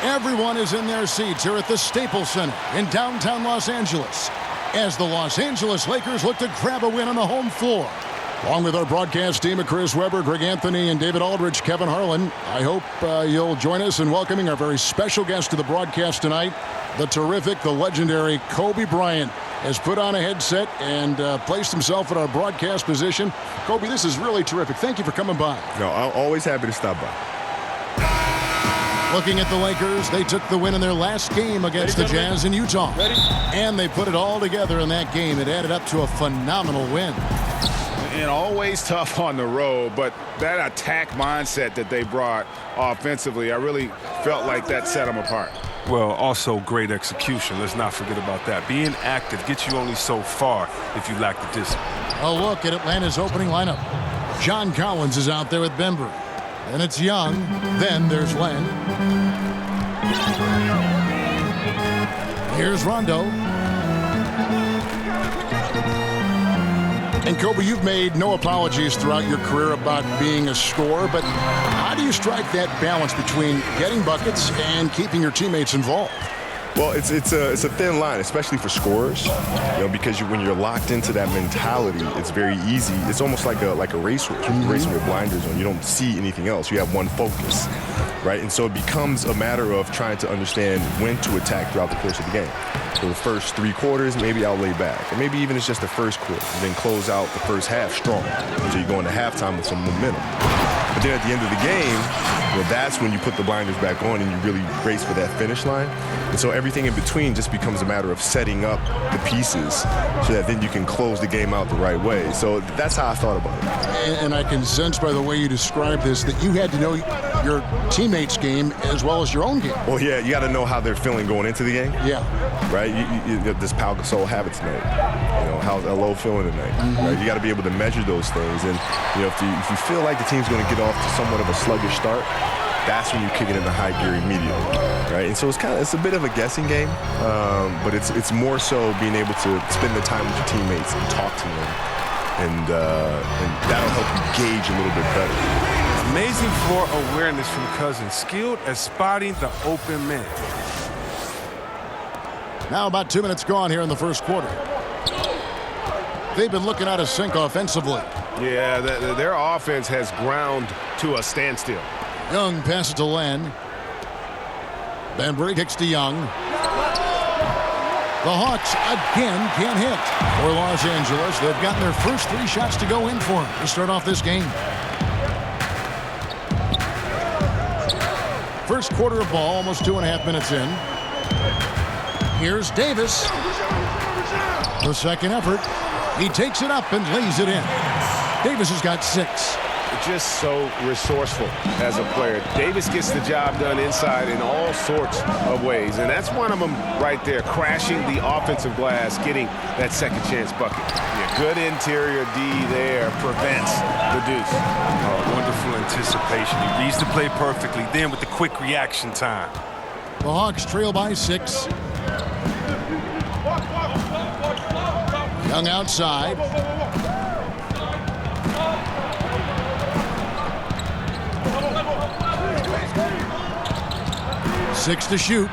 Everyone is in their seats here at the Staples Center in downtown Los Angeles as the Los Angeles Lakers look to grab a win on the home floor. Along with our broadcast team of Chris Webber, Greg Anthony, and David Aldridge, Kevin Harlan, I hope you'll join us in welcoming our very special guest to the broadcast tonight, the terrific, the legendary Kobe Bryant has put on a headset and placed himself in our broadcast position. Kobe, this is really terrific. Thank you for coming by. No, I'm always happy to stop by. Looking at the Lakers, they took the win in their last game against the Jazz in Utah. And they put it all together in that game. It added up to a phenomenal win. And always tough on the road, but that attack mindset that they brought offensively, I really felt like that set them apart. Well, also great execution. Let's not forget about that. Being active gets you only so far if you lack the discipline. A look at Atlanta's opening lineup. John Collins is out there with Bembry. And it's Young. Then there's Len. Here's Rondo. And Kobe, you've made no apologies throughout your career about being a scorer, but how do you strike that balance between getting buckets and keeping your teammates involved? Well, it's a thin line, especially for scorers, because when you're locked into that mentality, it's very easy. It's almost like a racehorse. You're racing with blinders on. You don't see anything else. You have one focus, right? And so it becomes a matter of trying to understand when to attack throughout the course of the game. So the first 3 quarters, maybe I'll lay back. Or maybe even it's just the first quarter, and then close out the first half strong until you go into halftime with some momentum. But then at the end of the game, that's when you put the blinders back on and you really race for that finish line. And so everything in between just becomes a matter of setting up the pieces so that then you can close the game out the right way. So that's how I thought about it. And I can sense by the way you describe this that you had to know your teammates' game as well as your own game. Well, yeah, you got to know how they're feeling going into the game. Yeah. Right? Does Pau Gasol have it tonight? How's LO feeling tonight? Right? You got to be able to measure those things. And, if you feel like the team's going to get off to somewhat of a sluggish start, that's when you kick it into high gear immediately, right? And so it's a bit of a guessing game, but it's more so being able to spend the time with your teammates and talk to them, and that'll help you gauge a little bit better. Amazing floor awareness from Cousins, skilled at spotting the open man. Now about 2 minutes gone here in the first quarter. They've been looking out of sync offensively. Yeah, their offense has ground to a standstill. Young passes to Len. Bembry kicks to Young. The Hawks again can't hit. For Los Angeles, they've gotten their first 3 shots to go in for them to start off this game. First quarter of ball, almost 2.5 minutes in. Here's Davis. The second effort. He takes it up and lays it in. Davis has got 6. Just so resourceful as a player. Davis gets the job done inside in all sorts of ways, and that's one of them right there, crashing the offensive glass, getting that second chance bucket. Yeah, good interior D there prevents the deuce. Wonderful anticipation. He reads the play perfectly, then with the quick reaction time. The Hawks trail by 6. Young outside. Six to shoot.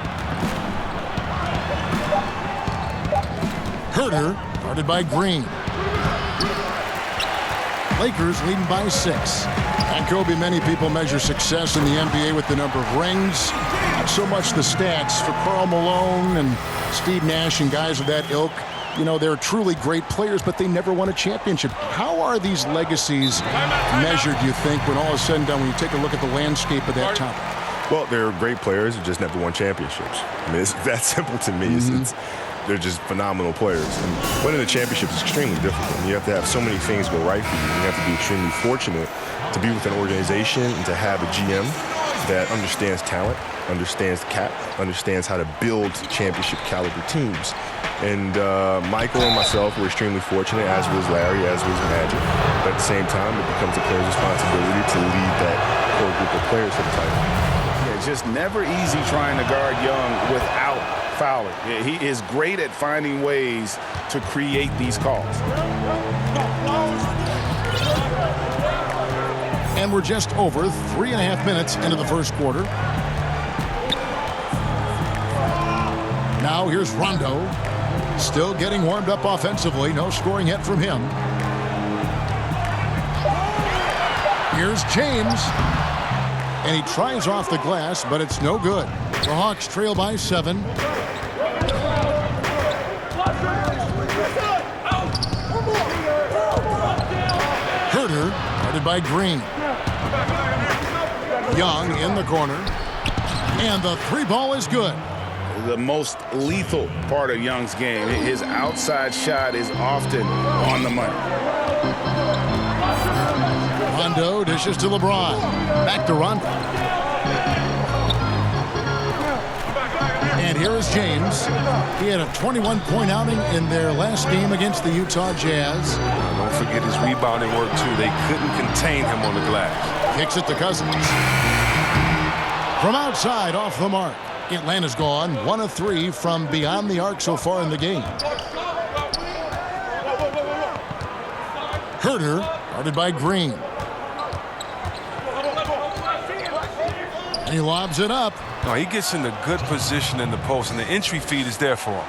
Herter, guarded by Green. Lakers leading by 6. And Kobe, many people measure success in the NBA with the number of rings. Not so much the stats. For Karl Malone and Steve Nash and guys of that ilk, they're truly great players, but they never won a championship. How are these legacies measured, do you think, when all is said and done, when you take a look at the landscape of that topic? Well, they're great players who just never won championships. I mean, it's that simple to me. They're just phenomenal players. And winning a championship is extremely difficult. You have to have so many things go right for you. You have to be extremely fortunate to be with an organization and to have a GM that understands talent, understands cap, understands how to build championship caliber teams. And Michael and myself were extremely fortunate, as was Larry, as was Magic. But at the same time, it becomes a player's responsibility to lead that core group of players for the title. Yeah, just never easy trying to guard Young without fouling. Yeah, he is great at finding ways to create these calls. And we're just over 3.5 minutes into the first quarter. Now here's Rondo. Still getting warmed up offensively. No scoring yet from him. Here's James. And he tries off the glass, but it's no good. The Hawks trail by 7. Herter, guarded by Green. Young in the corner. And the 3 ball is good. The most lethal part of Young's game. His outside shot is often on the money. Rondo dishes to LeBron. Back to Rondo. And here is James. He had a 21-point outing in their last game against the Utah Jazz. Don't forget his rebounding work, too. They couldn't contain him on the glass. Kicks it to Cousins. From outside, off the mark. Atlanta's gone 1 of 3 from beyond the arc so far in the game. Herter, guarded by Green. He lobs it up. No, he gets in a good position in the post, and the entry feed is there for him.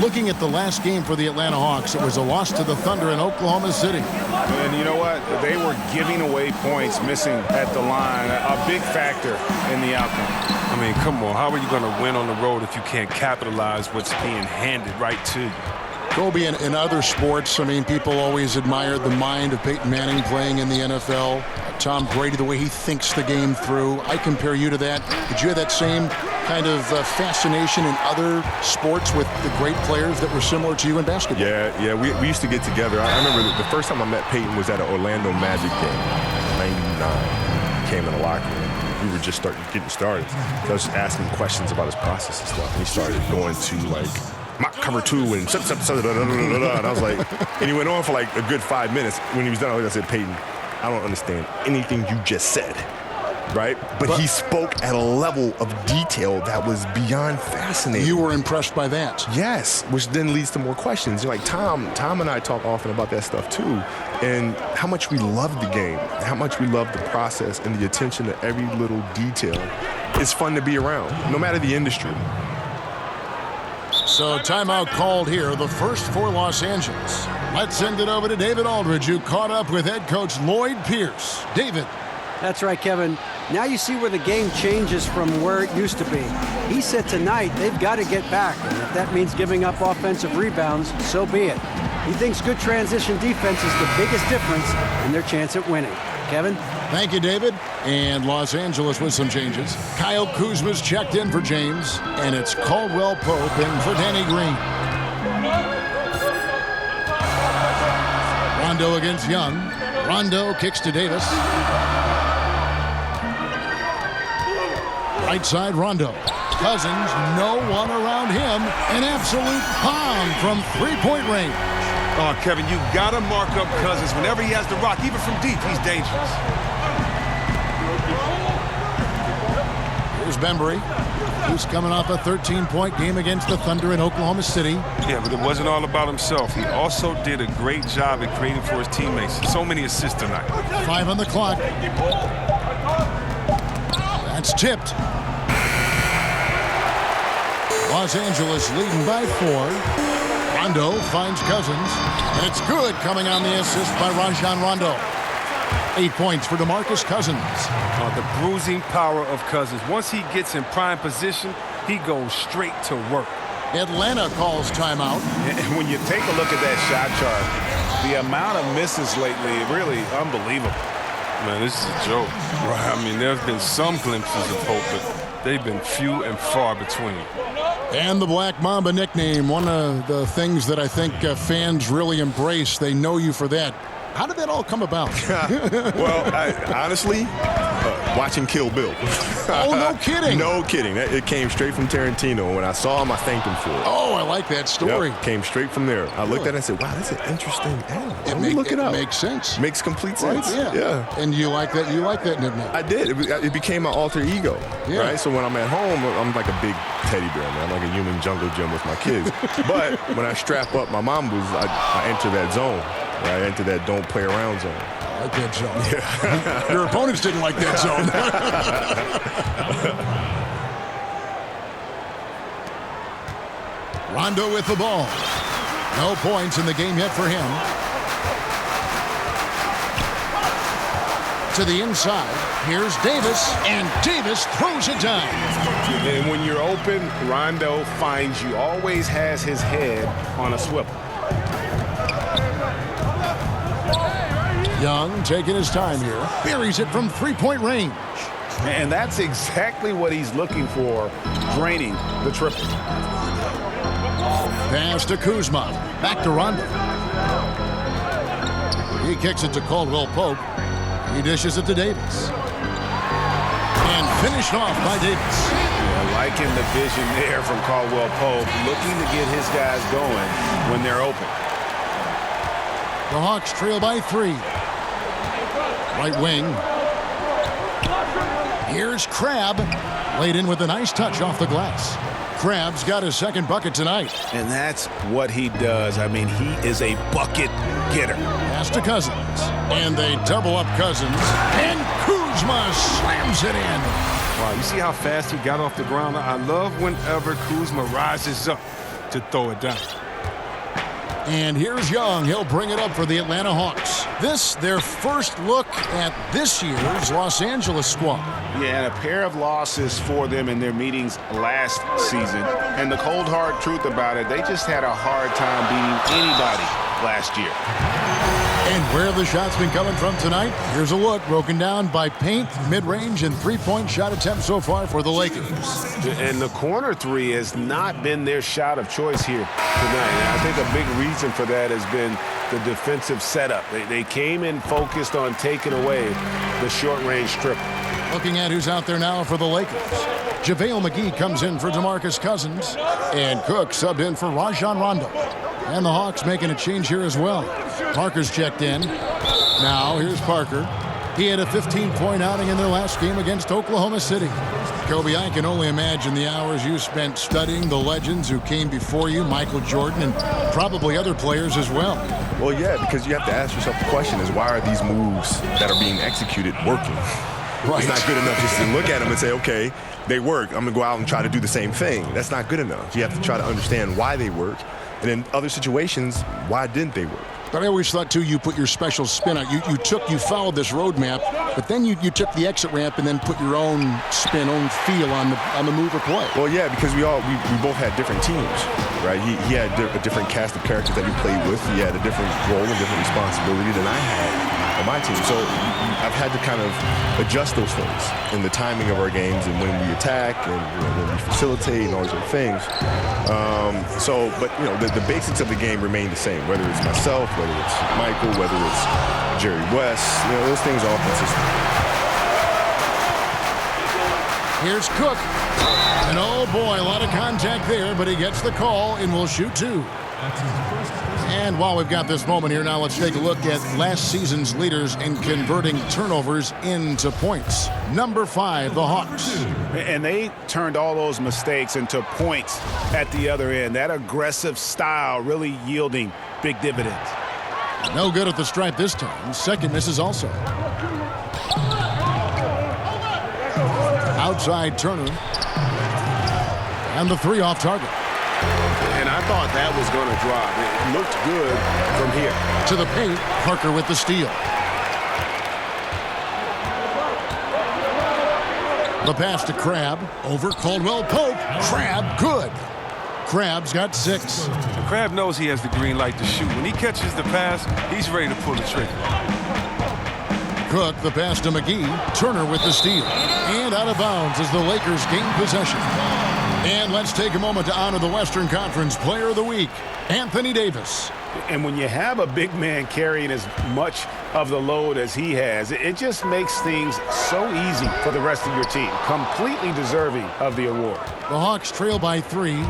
Looking at the last game for the Atlanta Hawks, it was a loss to the Thunder in Oklahoma City. And you know what? They were giving away points, missing at the line, a big factor in the outcome. I mean, come on. How are you going to win on the road if you can't capitalize what's being handed right to you? Kobe, in other sports, I mean, people always admired the mind of Peyton Manning playing in the NFL. Tom Brady, the way he thinks the game through. I compare you to that. Did you have that same kind of fascination in other sports with the great players that were similar to you in basketball? Yeah, we used to get together. I remember the first time I met Peyton was at an Orlando Magic game, 99. Came in the locker room. We were just getting started. So I was just asking questions about his process and stuff. And he started going to, like, mock cover 2 and and I was like, and he went on for like a good 5 minutes. When he was done, I said, Peyton, I don't understand anything you just said, right? But he spoke at a level of detail that was beyond fascinating. You were impressed by that? Yes, which then leads to more questions. Like Tom and I talk often about that stuff too, and how much we love the game, how much we love the process and the attention to every little detail. It's fun to be around, no matter the industry. So timeout called here, the first for Los Angeles. Let's send it over to David Aldridge, who caught up with head coach Lloyd Pierce. David. That's right, Kevin. Now you see where the game changes from where it used to be. He said tonight they've got to get back, and if that means giving up offensive rebounds, so be it. He thinks good transition defense is the biggest difference in their chance at winning. Kevin? Thank you, David. And Los Angeles with some changes. Kyle Kuzma's checked in for James, and it's Caldwell-Pope in for Danny Green. Rondo against Young. Rondo kicks to Davis. Right side, Rondo. Cousins, no one around him. An absolute pound from three-point range. Oh, Kevin, you got to mark up Cousins. Whenever he has the rock, even from deep, he's dangerous. Here's Bembry, who's coming off a 13-point game against the Thunder in Oklahoma City. Yeah, but it wasn't all about himself. He also did a great job at creating for his teammates. So many assists tonight. 5 on the clock. That's tipped. Los Angeles leading by 4. Rondo finds Cousins, and it's good coming on the assist by Rajon Rondo. 8 points for DeMarcus Cousins. The bruising power of Cousins. Once he gets in prime position, he goes straight to work. Atlanta calls timeout. And when you take a look at that shot chart, the amount of misses lately, really unbelievable. Man, this is a joke. Right? I mean, there have been some glimpses of hope, but they've been few and far between. And the Black Mamba nickname, one of the things that I think fans really embrace. They know you for that. How did that all come about? Well, honestly, watching Kill Bill. Oh, no kidding. No kidding. It came straight from Tarantino. When I saw him, I thanked him for it. Oh, I like that story. Yep, came straight from there. I looked at it and said, wow, that's an interesting animal. Let me look it up. It makes sense. Makes complete sense. Right? Yeah. And you like that nickname? I did. It became my alter ego. Yeah. Right? So when I'm at home, I'm like a big teddy bear, man. I'm like a human jungle gym with my kids. But when I strap up my Mambas, I enter that zone. Right? I enter that don't play around zone. I like that zone. Yeah. Your opponents didn't like that zone. Rondo with the ball. No points in the game yet for him. To the inside. Here's Davis, and Davis throws it down. And when you're open, Rondo finds you. Always has his head on a swivel. Young taking his time here. Buries it from three-point range. And that's exactly what he's looking for, draining the triple. Pass to Kuzma. Back to Rondo. He kicks it to Caldwell-Pope. He dishes it to Davis. And finished off by Davis. Yeah, liking the vision there from Caldwell-Pope, looking to get his guys going when they're open. The Hawks trail by 3. Right wing. Here's Crabbe. Laid in with a nice touch off the glass. Crabbe's got his second bucket tonight. And that's what he does. I mean, he is a bucket getter. Pass to Cousins. And they double up Cousins. And Kuzma slams it in. Wow, you see how fast he got off the ground? I love whenever Kuzma rises up to throw it down. And here's Young. He'll bring it up for the Atlanta Hawks. This, their first look at this year's Los Angeles squad. Yeah, and a pair of losses for them in their meetings last season. And the cold, hard truth about it, they just had a hard time beating anybody last year. And where have the shots been coming from tonight? Here's a look broken down by paint, mid-range, and three-point shot attempts so far for the Lakers. And the corner three has not been their shot of choice here tonight. And I think a big reason for that has been the defensive setup. They came in focused on taking away the short-range triple. Looking at who's out there now for the Lakers. JaVale McGee comes in for DeMarcus Cousins. And Cook subbed in for Rajon Rondo. And the Hawks making a change here as well. Parker's checked in. Now here's Parker. He had a 15-point outing in their last game against Oklahoma City. Kobe, I can only imagine the hours you spent studying the legends who came before you, Michael Jordan, and probably other players as well. Well, yeah, because you have to ask yourself the question is, why are these moves that are being executed working? Right. It's not good enough just to look at them and say, okay, they work. I'm going to go out and try to do the same thing. That's not good enough. You have to try to understand why they work. And in other situations, why didn't they work? But I always thought, too, you put your special spin on it. You followed this roadmap, but then you took the exit ramp and then put your own spin, own feel on the move or play. Well, yeah, because we both had different teams, right? He had a different cast of characters that he played with. He had a different role and different responsibility than I had on my team. So I've had to kind of adjust those things in the timing of our games and when we attack and when we facilitate and all these other things. But the basics of the game remain the same, whether it's myself, whether it's Michael, whether it's Jerry West, those things are all consistent. Here's Cook. And oh boy, a lot of contact there, but he gets the call and will shoot 2. And while we've got this moment here now, let's take a look at last season's leaders in converting turnovers into points. Number 5, the Hawks. And they turned all those mistakes into points at the other end. That aggressive style really yielding big dividends. No good at the stripe this time. Second misses also. Outside Turner. And the 3 off target. And I thought that was going to drop. It looked good from here. To the paint, Parker with the steal. The pass to Crabbe. Over Caldwell-Pope. Crabbe, good. Crabbe's got 6. Crabbe knows he has the green light to shoot. When he catches the pass, he's ready to pull the trigger. Cook, the pass to McGee. Turner with the steal. And out of bounds as the Lakers gain possession. And let's take a moment to honor the Western Conference Player of the Week, Anthony Davis. And when you have a big man carrying as much of the load as he has, it just makes things so easy for the rest of your team. Completely deserving of the award. The Hawks trail by 3.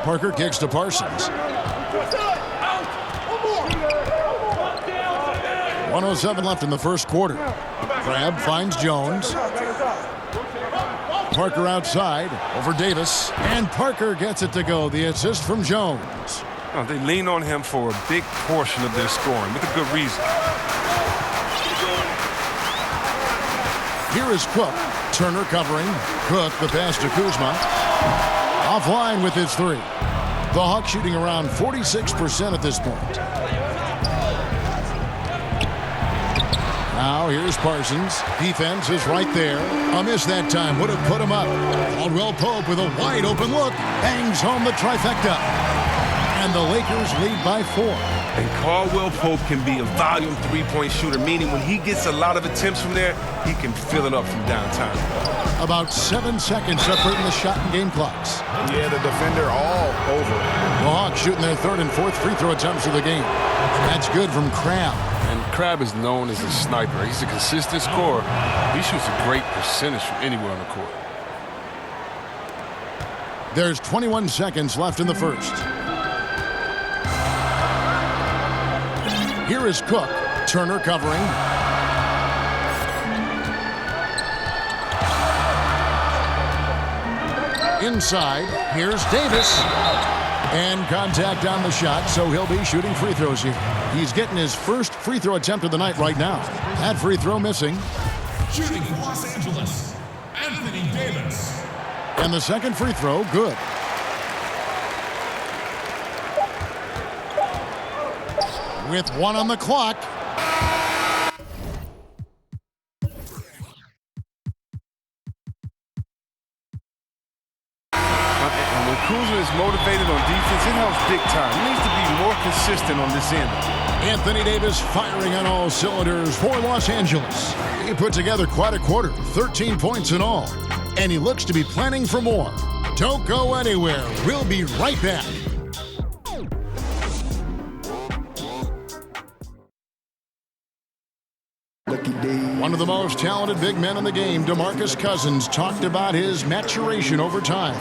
Parker kicks to Parsons. 1:07 left in the first quarter. Crabbe finds Jones. Parker outside over Davis, and Parker gets it to go. The assist from Jones. Oh, they lean on him for a big portion of their scoring with a good reason. Here is Cook. Turner covering. Cook, the pass to Kuzma. Offline with his three. The Hawks shooting around 46% at this point. Now here's Parsons. Defense is right there. A miss that time would have put him up. Caldwell-Pope with a wide open look. Bangs home the trifecta. And the Lakers lead by 4. And Caldwell-Pope can be a volume three-point shooter, meaning when he gets a lot of attempts from there, he can fill it up from downtown. About 7 seconds separating the shot and game clocks. Yeah, the defender all over. The Hawks shooting their third and fourth free throw attempts of the game. That's good from Crabbe. And Crabbe is known as a sniper. He's a consistent scorer. He shoots a great percentage from anywhere on the court. There's 21 seconds left in the first. Here is Cook. Turner covering. Inside, here's Davis. And contact on the shot, so he'll be shooting free throws here. He's getting his first free throw attempt of the night right now. That free throw missing. Shooting for Los Angeles, Anthony Davis. And the second free throw, good. With 1 on the clock. When Kuzma is motivated on defense, it helps big time. He needs to be more consistent on this end. Anthony Davis firing on all cylinders for Los Angeles. He put together quite a quarter, 13 points in all. And he looks to be planning for more. Don't go anywhere. We'll be right back. One of the most talented big men in the game, DeMarcus Cousins, talked about his maturation over time.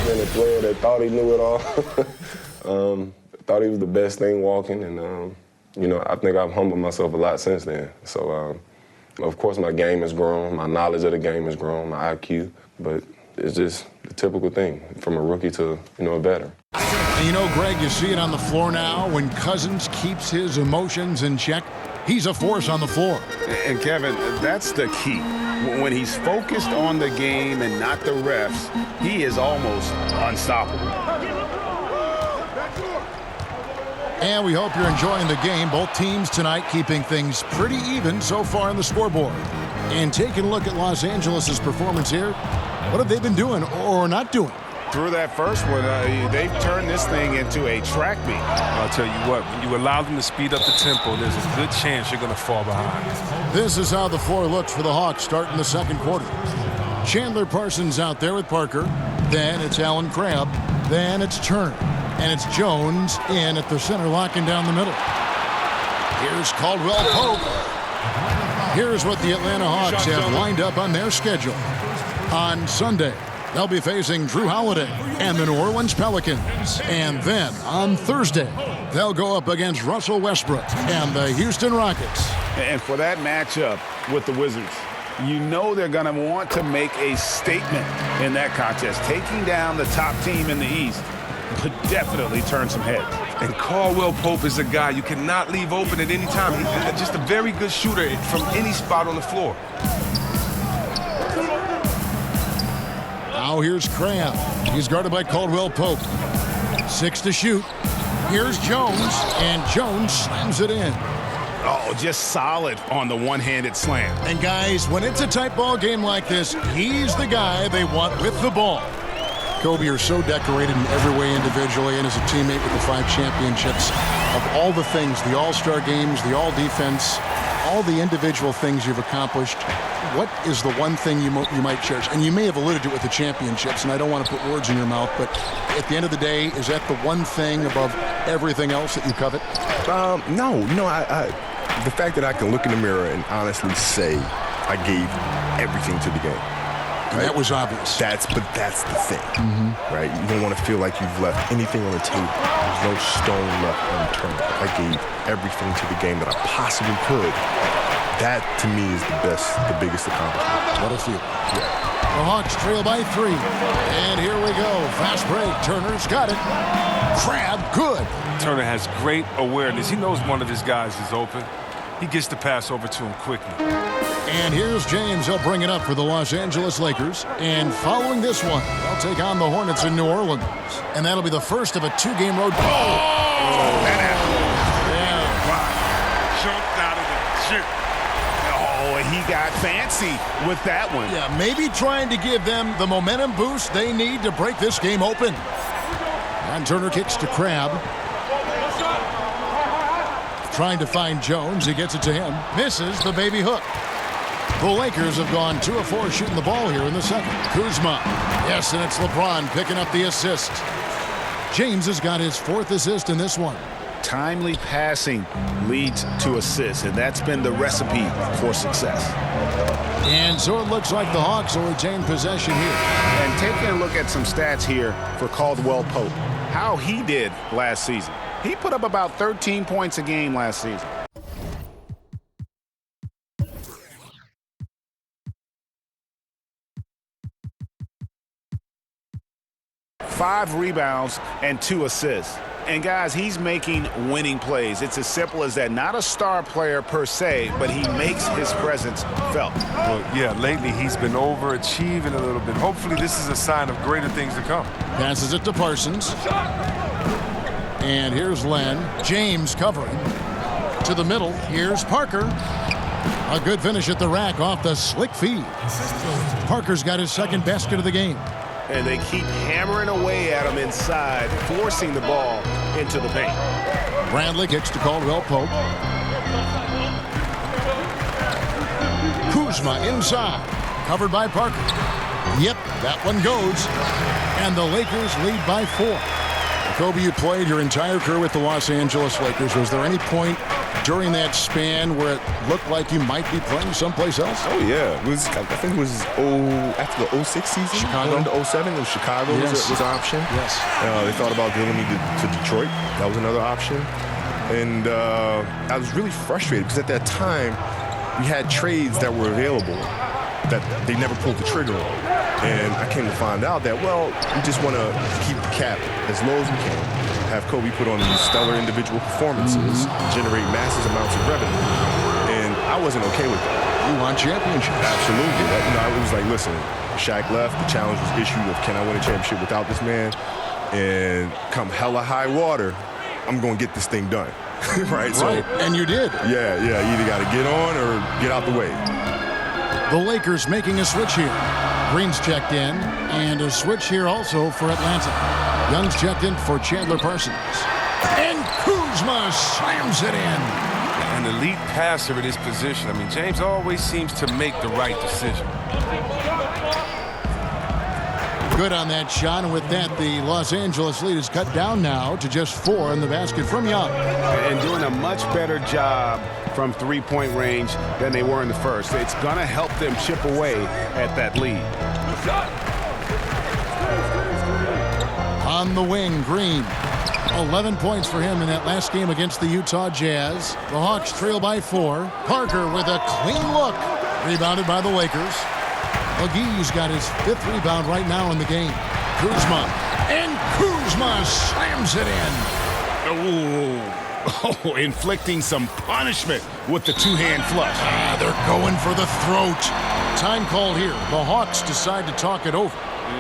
Been a player that thought he knew it all. Thought he was the best thing walking, and I think I've humbled myself a lot since then. So, of course, my game has grown, my knowledge of the game has grown, my IQ, but it's just the typical thing from a rookie to a veteran. And Greg, you see it on the floor now. When Cousins keeps his emotions in check, he's a force on the floor. And Kevin, that's the key. When he's focused on the game and not the refs, he is almost unstoppable. And we hope you're enjoying the game. Both teams tonight keeping things pretty even so far on the scoreboard. And taking a look at Los Angeles' performance here, what have they been doing or not doing? Through that first one, they've turned this thing into a track meet. I'll tell you what, when you allow them to speed up the tempo, there's a good chance you're going to fall behind. This is how the floor looks for the Hawks starting the second quarter. Chandler Parsons out there with Parker. Then it's Allen Crabbe. Then it's Turner. And it's Jones in at the center, locking down the middle. Here's Caldwell-Pope. Here's what the Atlanta Hawks have lined up on their schedule. On Sunday, they'll be facing Drew Holiday and the New Orleans Pelicans. And then on Thursday, they'll go up against Russell Westbrook and the Houston Rockets. And for that matchup with the Wizards, they're going to want to make a statement in that contest. Taking down the top team in the East could definitely turn some heads. And Caldwell-Pope is a guy you cannot leave open at any time. He's just a very good shooter from any spot on the floor. Now here's Crabbe. He's guarded by Caldwell-Pope. 6 to shoot. Here's Jones, and Jones slams it in. Oh, just solid on the one-handed slam. And guys, when it's a tight ball game like this, he's the guy they want with the ball. Kobe, you're so decorated in every way individually and as a teammate with the 5 championships. Of all the things, the all-star games, the all-defense, all the individual things you've accomplished, what is the one thing you might cherish? And you may have alluded to it with the championships, and I don't want to put words in your mouth, but at the end of the day, is that the one thing above everything else that you covet? No. The fact that I can look in the mirror and honestly say I gave everything to the game. Right? That was obvious. That's the thing, right? You don't want to feel like you've left anything on the table. There's no stone left unturned. I gave everything to the game that I possibly could. That, to me, is the biggest accomplishment. What a feeling. Yeah. The Hawks trail by 3. And here we go. Fast break. Turner's got it. Crabbe, good. Turner has great awareness. He knows one of his guys is open. he gets the pass over to him quickly. And here's James. He'll bring it up for the Los Angeles Lakers. And following this one, they'll take on the Hornets in New Orleans. And that'll be the first of a 2-game road. That happened. Yeah. Jumped out of the gym. Oh, and he got fancy with that one. Yeah, maybe trying to give them the momentum boost they need to break this game open. And Turner kicks to Crabbe. Trying to find Jones. He gets it to him. Misses the baby hook. The Lakers have gone 2 of 4 shooting the ball here in the second. Kuzma. Yes, and it's LeBron picking up the assist. James has got his 4th assist in this one. Timely passing leads to assists, and that's been the recipe for success. And so it looks like the Hawks will retain possession here. And taking a look at some stats here for Caldwell-Pope, how he did last season. He put up about 13 points a game last season. 5 rebounds and 2 assists. And guys, he's making winning plays. It's as simple as that. Not a star player per se, but he makes his presence felt. Well, yeah, lately he's been overachieving a little bit. Hopefully this is a sign of greater things to come. Passes it to Parsons. And here's Len. James covering. To the middle. Here's Parker. A good finish at the rack off the slick feed. Parker's got his 2nd basket of the game. And they keep hammering away at him inside, forcing the ball into the paint. Bradley kicks to Caldwell-Pope. Kuzma inside. Covered by Parker. Yep, that one goes. And the Lakers lead by 4. Kobe, you played your entire career with the Los Angeles Lakers. Was there any point during that span where it looked like you might be playing someplace else? Oh, yeah. It was, I think it was after the 06 season. Chicago. Going to 07, it was Chicago was an option. Yes. They thought about giving me to Detroit. That was another option. And I was really frustrated because at that time, we had trades that were available that they never pulled the trigger on. And I came to find out that, well, we just want to keep the cap as low as we can, have Kobe put on these stellar individual performances, generate massive amounts of revenue. And I wasn't okay with that. You want championships. Absolutely. It was like, listen, Shaq left. The challenge was issued of can I win a championship without this man? And come hella high water, I'm going to get this thing done. Right? So, and you did. Yeah. You either got to get on or get out the way. The Lakers making a switch here. Green's checked in, and a switch here also for Atlanta. Young's checked in for Chandler Parsons. And Kuzma slams it in. An elite passer at his position. I mean, James always seems to make the right decision. Good on that shot, and with that, the Los Angeles lead is cut down now to just 4 in the basket from Young. And doing a much better job from 3-point range than they were in the first. It's going to help them chip away at that lead. On the wing, Green. 11 points for him in that last game against the Utah Jazz. The Hawks trail by 4. Parker with a clean look. Rebounded by the Lakers. McGee's got his 5th rebound right now in the game. Kuzma. And Kuzma slams it in. Oh, inflicting some punishment with the 2-hand flush. They're going for the throat. Time called here. The Hawks decide to talk it over.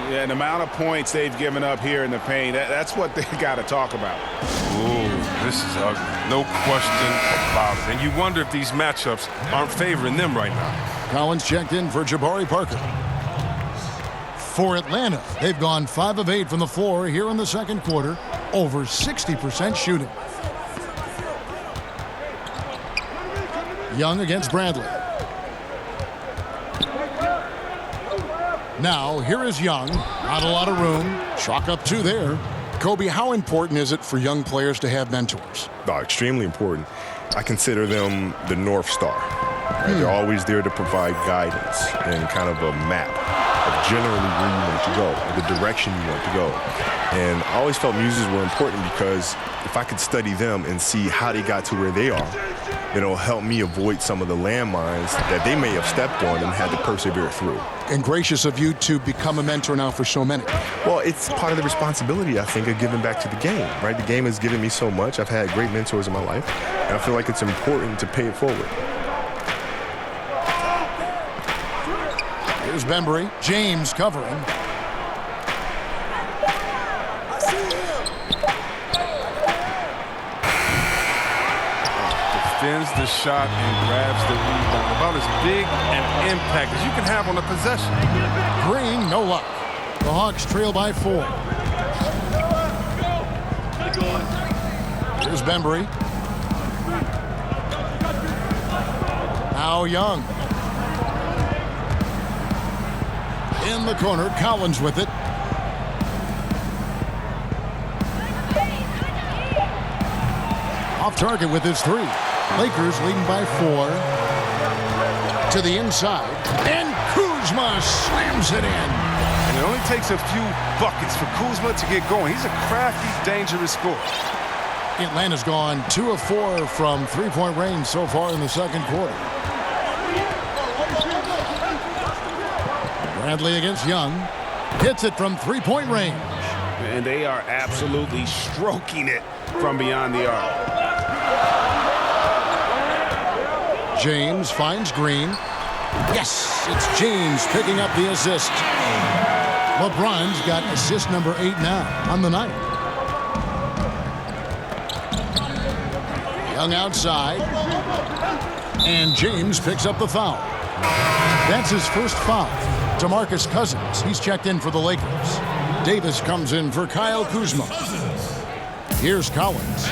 Yeah, the amount of points they've given up here in the paint, that's what they got to talk about. Ooh, this is ugly. No question about it. And you wonder if these matchups aren't favoring them right now. Collins checked in for Jabari Parker. For Atlanta, they've gone 5 of 8 from the floor here in the second quarter. Over 60% shooting. Young against Bradley. Now, here is Young. Not a lot of room. Chalk up 2 there. Kobe, how important is it for young players to have mentors? No, extremely important. I consider them the North Star. Right? They're always there to provide guidance and kind of a map of generally where you want to go, the direction you want to go. And I always felt muses were important because if I could study them and see how they got to where they are, it'll help me avoid some of the landmines that they may have stepped on and had to persevere through. And gracious of you to become a mentor now for so many. Well, it's part of the responsibility, I think, of giving back to the game, right? The game has given me so much. I've had great mentors in my life, and I feel like it's important to pay it forward. Here's Bembry. James covering. Defends the shot and grabs the rebound. About as big an impact as you can have on a possession. Green, no luck. The Hawks trail by 4. Here's Bembry. Now Young. In the corner, Collins with it. Off target with his 3. Lakers leading by 4. To the inside. And Kuzma slams it in. And it only takes a few buckets for Kuzma to get going. He's a crafty, dangerous scorer. Atlanta's gone 2 of 4 from three-point range so far in the second quarter. Bradley against Young. Hits it from three-point range. And they are absolutely stroking it from beyond the arc. James finds Green. Yes, it's James picking up the assist. LeBron's got assist number 8 now on the night. Young outside. And James picks up the foul. That's his first foul. DeMarcus Cousins, he's checked in for the Lakers. Davis comes in for Kyle Kuzma. Here's Collins.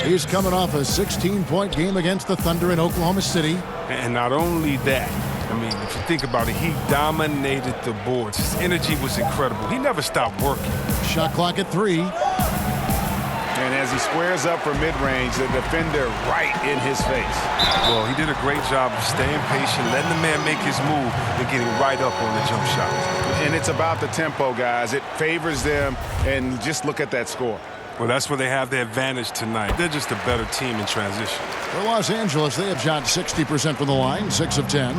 He's coming off a 16-point game against the Thunder in Oklahoma City. And not only that, I mean, if you think about it, he dominated the boards. His energy was incredible. He never stopped working. Shot clock at 3. And as he squares up for mid-range, the defender right in his face. Well, he did a great job of staying patient, letting the man make his move, and getting right up on the jump shot. And it's about the tempo, guys. It favors them, and just look at that score. Well, that's where they have the advantage tonight. They're just a better team in transition. For Los Angeles, they have shot 60% from the line, 6 of 10.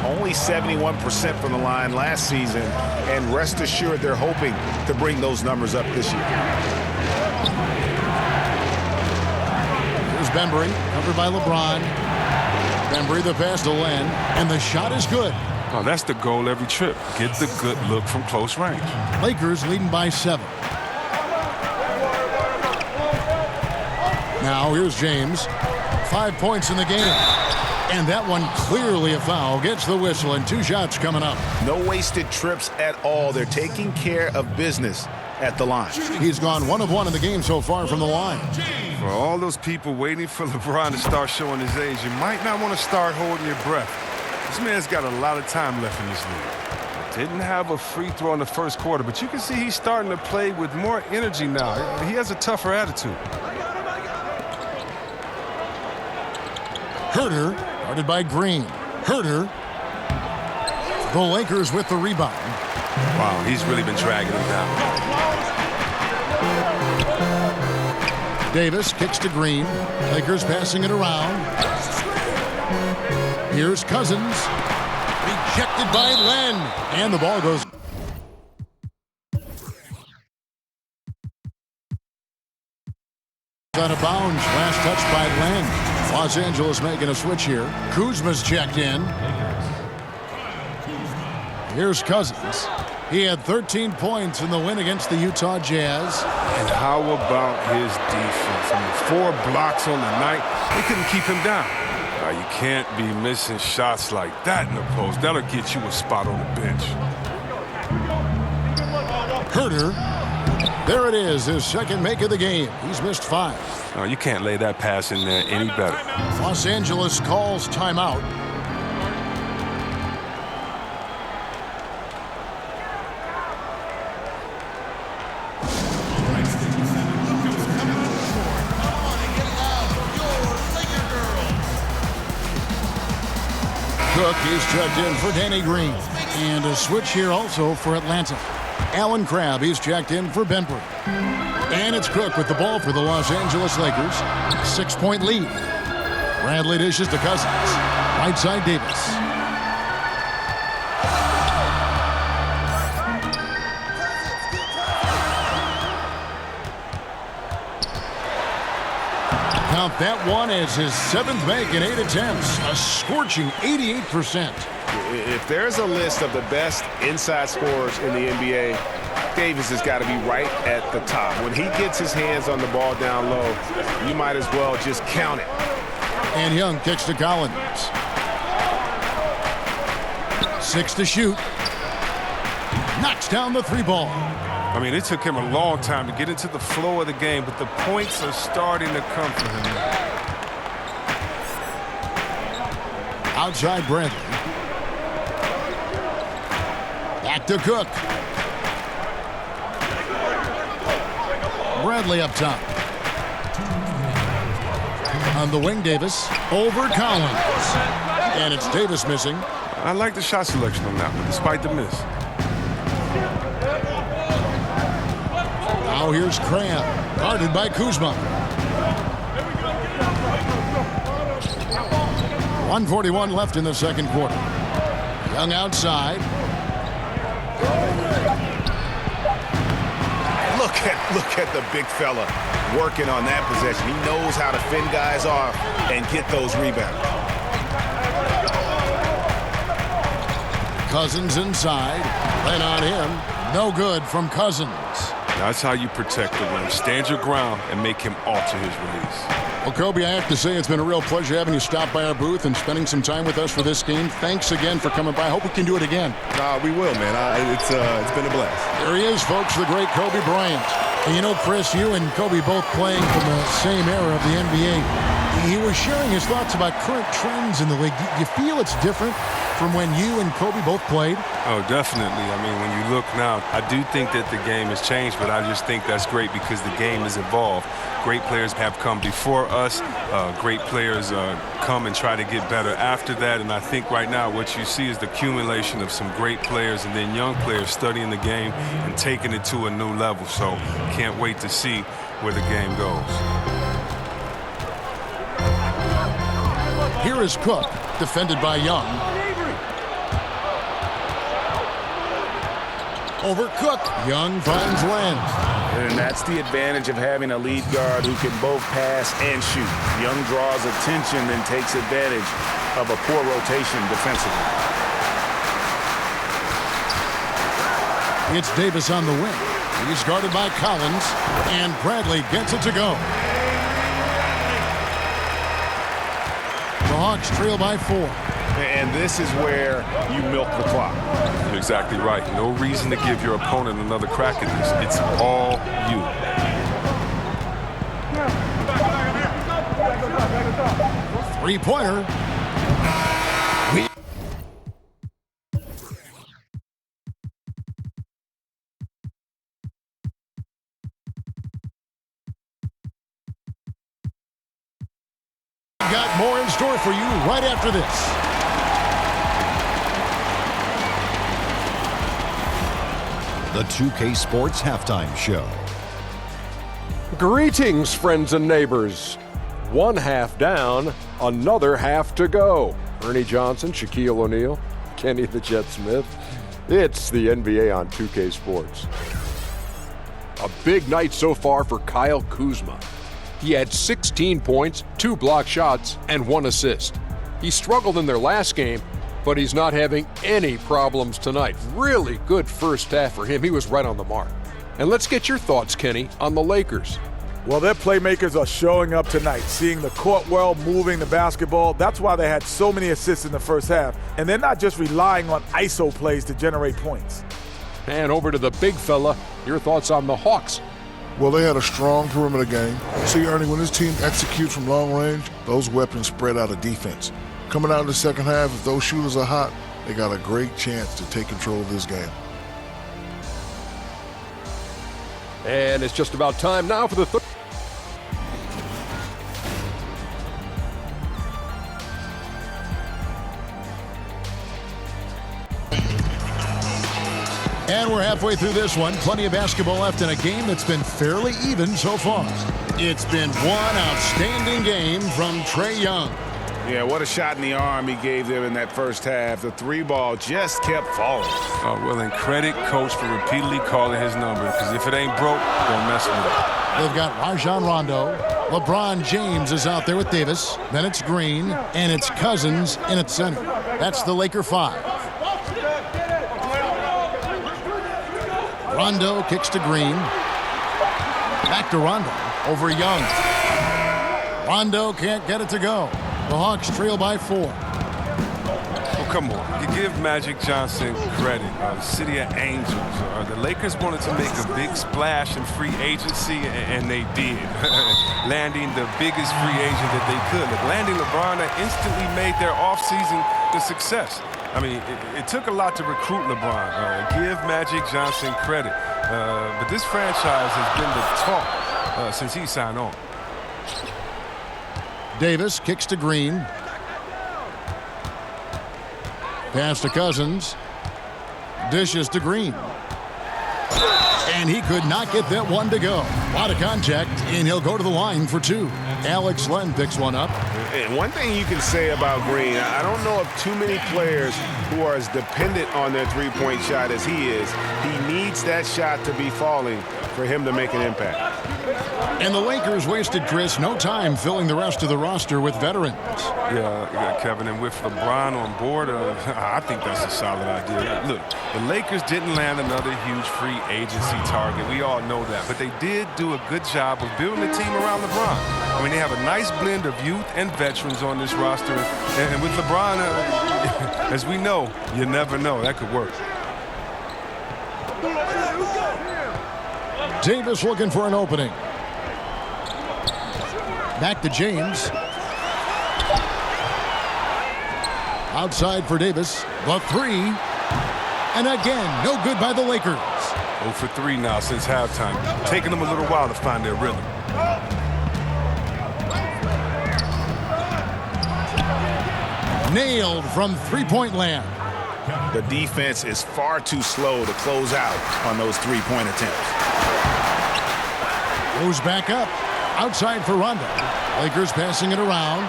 Only 71% from the line last season, and rest assured they're hoping to bring those numbers up this year. Here's Bembry, covered by LeBron. Bembry the pass to Len, and the shot is good. Oh, that's the goal every trip. Get the good look from close range. Lakers leading by 7. Now here's James. 5 points in the game. And that one clearly a foul. Gets the whistle, and 2 shots coming up. No wasted trips at all. They're taking care of business at the line. He's gone 1 of 1 in the game so far from the line. For all those people waiting for LeBron to start showing his age, you might not want to start holding your breath. This man's got a lot of time left in this league. Didn't have a free throw in the first quarter, but you can see he's starting to play with more energy now. He has a tougher attitude. Herter, guarded by Green. Herter. The Lakers with the rebound. Wow, he's really been dragging him down. Davis kicks to Green. Lakers passing it around. Here's Cousins. Rejected by Len. And the ball goes out of bounds. Last touch by Len. Los Angeles making a switch here. Kuzma's checked in. Here's Cousins. He had 13 points in the win against the Utah Jazz. And how about his defense? I mean, 4 blocks on the night. They couldn't keep him down. You can't be missing shots like that in the post. That'll get you a spot on the bench. Herter. There it is, his second make of the game. He's missed 5. You can't lay that pass in there any better. Los Angeles calls timeout. Cook is checked in for Danny Green. And a switch here also for Atlanta. Alan Crabb is checked in for Bembry. And it's Cook with the ball for the Los Angeles Lakers. 6-point lead. Bradley dishes to Cousins. Right side, Davis. Count that one as his 7th make in 8 attempts. A scorching 88%. If there's a list of the best inside scorers in the NBA, Davis has got to be right at the top. When he gets his hands on the ball down low, you might as well just count it. And Young kicks to Collins. 6 to shoot. Knocks down the 3 ball. I mean, it took him a long time to get into the flow of the game, but the points are starting to come for him. Outside Bradley. Back to Cook. Bradley up top. On the wing, Davis. Over Collins. And it's Davis missing. I like the shot selection on that one, despite the miss. Now here's Cram. Guarded by Kuzma. 1:41 left in the second quarter. Young outside. Look at the big fella working on that possession. He knows how to fend guys off and get those rebounds. Cousins inside. Then on him. No good from Cousins. That's how you protect the rim. Stand your ground and make him alter his release. Well, Kobe, I have to say it's been a real pleasure having you stop by our booth and spending some time with us for this game. Thanks again for coming by. I hope we can do it again. We will, man. It's been a blast. There he is, folks, the great Kobe Bryant. And you know, Chris, you and Kobe both playing from the same era of the NBA. He was sharing his thoughts about current trends in the league. Do you feel it's different from when you and Kobe both played? Oh, definitely. I mean, when you look now, I do think that the game has changed, but I just think that's great because the game has evolved. Great players have come before us. Great players come and try to get better after that. And I think right now what you see is the accumulation of some great players and then young players studying the game and taking it to a new level. So can't wait to see where the game goes. Here is Cook, defended by Young. Over Cook. Young finds Len. And that's the advantage of having a lead guard who can both pass and shoot. Young draws attention and takes advantage of a poor rotation defensively. It's Davis on the wing. He's guarded by Collins, and Bradley gets it to go. The Hawks trail by 4. And this is where you milk the clock. You're exactly right. No reason to give your opponent another crack at this. It's all you. Three-pointer. Got more in store for you right after this. The 2K Sports Halftime Show. Greetings, friends and neighbors. One half down, another half to go. Ernie Johnson, Shaquille O'Neal, Kenny the Jet Smith. It's the NBA on 2K Sports. A big night so far for Kyle Kuzma. He had 16 points, 2 blocked shots, and 1 assist. He struggled in their last game, but he's not having any problems tonight. Really good first half for him. He was right on the mark. And let's get your thoughts, Kenny, on the Lakers. Well, their playmakers are showing up tonight, seeing the court well, moving the basketball. That's why they had so many assists in the first half. And they're not just relying on ISO plays to generate points. And over to the big fella, your thoughts on the Hawks. Well, they had a strong perimeter game. See, Ernie, when this team executes from long range, those weapons spread out of defense. Coming out in the second half, if those shooters are hot, they got a great chance to take control of this game. And it's just about time now for the third. And we're halfway through this one. Plenty of basketball left in a game that's been fairly even so far. It's been one outstanding game from Trae Young. Yeah, what a shot in the arm he gave them in that first half. The three ball just kept falling. Oh, well, and credit coach for repeatedly calling his number, because if it ain't broke, don't mess with it. They've got Rajon Rondo. LeBron James is out there with Davis. Then it's Green, and it's Cousins in at center. That's the Laker 5. Rondo kicks to Green. Back to Rondo. Over Young. Rondo can't get it to go. The Hawks trail by 4. Oh, come on. You give Magic Johnson credit. City of Angels. The Lakers wanted to make a big splash in free agency, and they did. Landing the biggest free agent that they could. Landing LeBron that instantly made their offseason a success. I mean, it took a lot to recruit LeBron. Give Magic Johnson credit. But this franchise has been the talk since he signed on. Davis kicks to Green. Pass to Cousins. Dishes to Green. And he could not get that one to go. A lot of contact, and he'll go to the line for 2. Alex Len picks one up. And one thing you can say about Green, I don't know of too many players who are as dependent on their three-point shot as he is. He needs that shot to be falling for him to make an impact. And the Lakers wasted, Chris, no time filling the rest of the roster with veterans. Yeah, Kevin, and with LeBron on board, I think that's a solid idea. Look, the Lakers didn't land another huge free agency target. We all know that. But they did do a good job of building a team around LeBron. I mean, they have a nice blend of youth and veterans on this roster. And with LeBron, as we know, you never know. That could work. Davis looking for an opening. Back to James. Outside for Davis. The 3. And again, no good by the Lakers. 0 for 3 now since halftime. Taking them a little while to find their rhythm. Nailed from three-point land. The defense is far too slow to close out on those three-point attempts. Goes back up. Outside for Rondo. Lakers passing it around.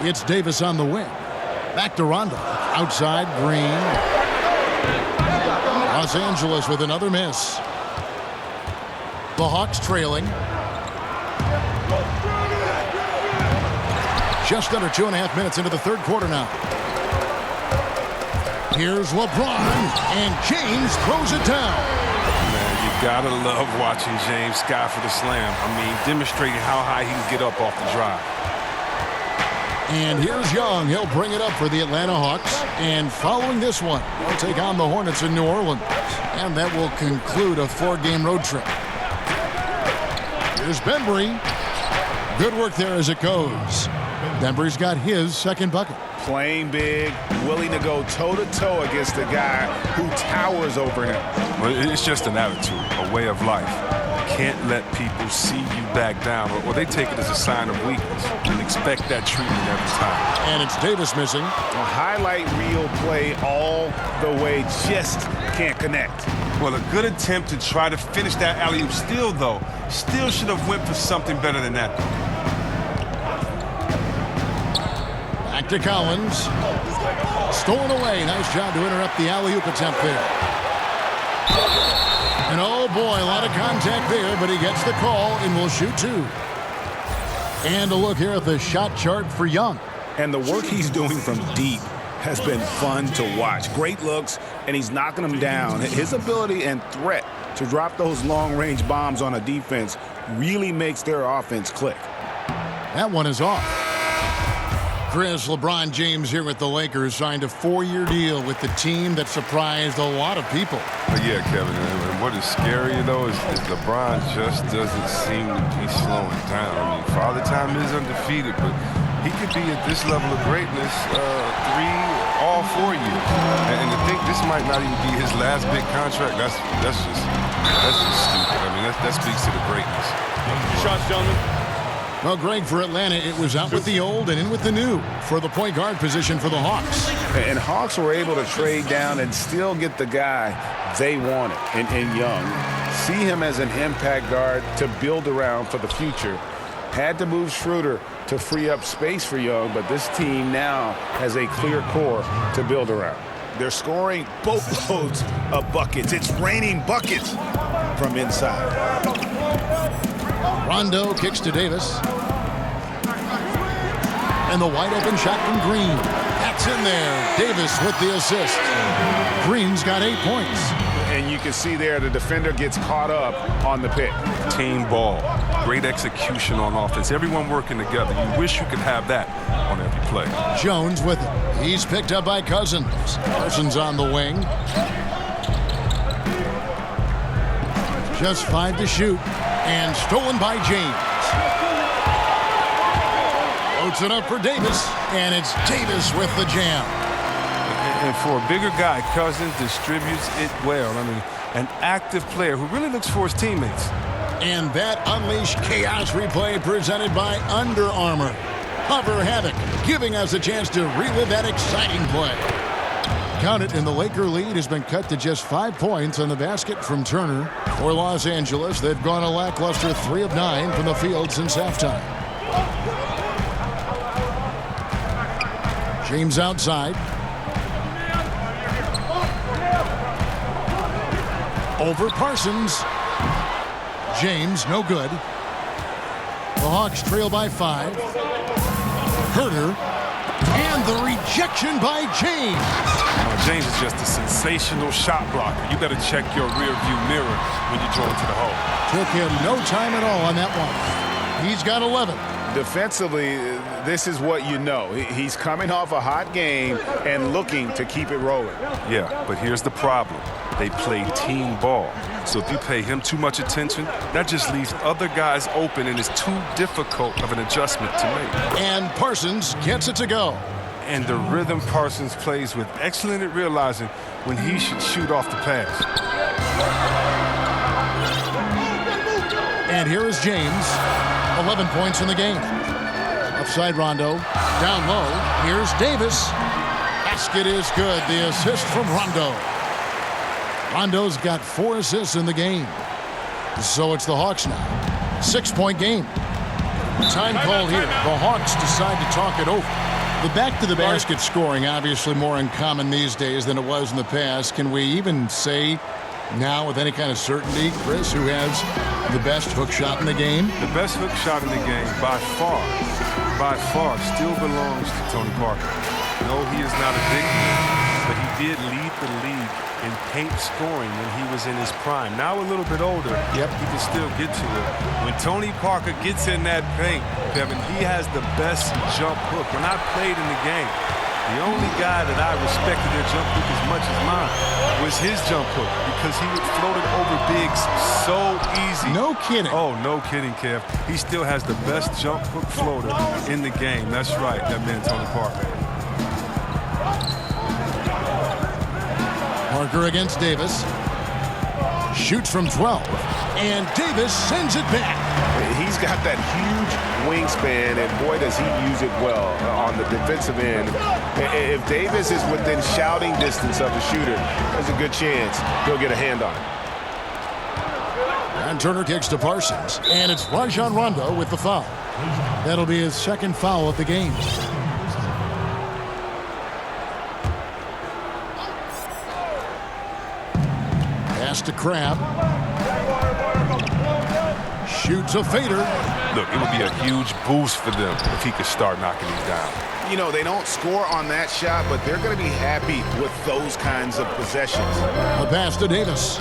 It's Davis on the wing. Back to Rondo. Outside, Green. Los Angeles with another miss. The Hawks trailing. Just under 2.5 minutes into the third quarter now. Here's LeBron, and James throws it down. Gotta love watching James sky for the slam. I mean, demonstrating how high he can get up off the drive. And here's Young. He'll bring it up for the Atlanta Hawks. And following this one, they'll take on the Hornets in New Orleans. And that will conclude a 4-game road trip. Here's Bembry. Good work there as it goes. Bembry's got his second bucket. Playing big, willing to go toe-to-toe against a guy who towers over him. Well, it's just an attitude, a way of life. You can't let people see you back down, or they take it as a sign of weakness and expect that treatment every time. And it's Davis missing. A highlight reel play all the way, just can't connect. Well, a good attempt to try to finish that alley-oop still should have went for something better than that. Back to Collins. Stolen away. Nice job to interrupt the alley-oop attempt there. And oh boy, a lot of contact there, but he gets the call and will shoot 2. And a look here at the shot chart for Young. And the work he's doing from deep has been fun to watch. Great looks, and he's knocking them down. His ability and threat to drop those long-range bombs on a defense really makes their offense click. That one is off. Chris, LeBron James here with the Lakers signed a 4-year deal with the team that surprised a lot of people. Yeah, Kevin, and what is scary, though, is LeBron just doesn't seem to be slowing down. I mean, Father Time is undefeated, but he could be at this level of greatness all 4 years. And to think this might not even be his last big contract, that's just stupid. I mean, that speaks to the greatness. Shots, gentlemen. Well, Greg, for Atlanta, it was out with the old and in with the new for the point guard position for the Hawks. And Hawks were able to trade down and still get the guy they wanted in Young. See him as an impact guard to build around for the future. Had to move Schroeder to free up space for Young, but this team now has a clear core to build around. They're scoring boatloads of buckets. It's raining buckets from inside. Rondo kicks to Davis. And the wide open shot from Green. That's in there. Davis with the assist. Green's got 8 points. And you can see there the defender gets caught up on the pick. Team ball. Great execution on offense. Everyone working together. You wish you could have that on every play. Jones with it. He's picked up by Cousins. Parsons on the wing. Just 5 to shoot. And stolen by James. Floats it up for Davis. And it's Davis with the jam. And for a bigger guy, Cousins distributes it well. I mean, an active player who really looks for his teammates. And that Unleash Chaos replay presented by Under Armour. Hover Havoc, giving us a chance to relive that exciting play. Count it, and the Laker lead has been cut to just 5 points on the basket from Turner. For Los Angeles, they've gone a lackluster 3 of 9 from the field since halftime. James outside. Over Parsons. James, no good. The Hawks trail by 5. Herter. And the rejection by James. James is just a sensational shot blocker. You got to check your rear view mirror when you draw into the hole. Took him no time at all on that one. He's got 11. Defensively, this is what you know. He's coming off a hot game and looking to keep it rolling. Yeah, but here's the problem. They play team ball. So if you pay him too much attention, that just leaves other guys open, and it's too difficult of an adjustment to make. And Parsons gets it to go. And the rhythm Parsons plays with, excellent at realizing when he should shoot off the pass. And here is James. 11 points in the game. Upside Rondo. Down low. Here's Davis. Basket is good. The assist from Rondo. Rondo's got 4 assists in the game. So it's the Hawks now. 6-point game. Time called here. The Hawks decide to talk it over. The back-to-the-basket scoring obviously more uncommon these days than it was in the past. Can we even say now with any kind of certainty, Chris, who has the best hook shot in the game? The best hook shot in the game by far, still belongs to Tony Parker. No, he is not a big man, but he did lead the league in paint scoring when he was in his prime. Now a little bit older, he can still get to it. When Tony Parker gets in that paint, Kevin, he has the best jump hook. When I played in the game, the only guy that I respected their jump hook as much as mine was his jump hook because he would float it over bigs so easy. No kidding. Oh, no kidding, Kev. He still has the best jump hook floater in the game. That's right, that man Tony Parker. Parker against Davis. Shoots from 12. And Davis sends it back. He's got that huge wingspan, and boy, does he use it well on the defensive end. If Davis is within shouting distance of the shooter, there's a good chance he'll get a hand on it. And Turner kicks to Parsons. And it's Rajon Rondo with the foul. That'll be his second foul of the game. Pass to Crabbe. Shoots a fader. Look, it would be a huge boost for them if he could start knocking these down. You know, they don't score on that shot, but they're going to be happy with those kinds of possessions. The pass to Davis.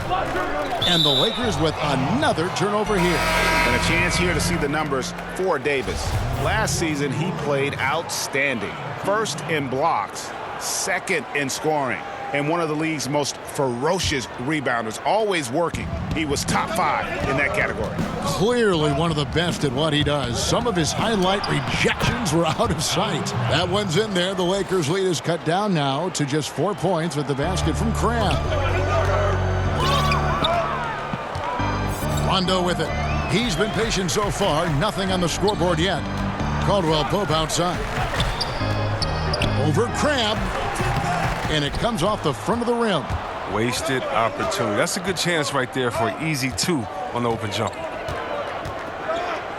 And the Lakers with another turnover here. And a chance here to see the numbers for Davis. Last season, he played outstanding. First in blocks, second in scoring, and one of the league's most ferocious rebounders, always working. He was top 5 in that category. Clearly one of the best at what he does. Some of his highlight rejections were out of sight. That one's in there. The Lakers' lead is cut down now to just 4 points with the basket from Crabbe. Rondo with it. He's been patient so far. Nothing on the scoreboard yet. Caldwell-Pope outside. Over Crabbe. And it comes off the front of the rim. Wasted opportunity. That's a good chance right there for an easy 2 on the open jumper.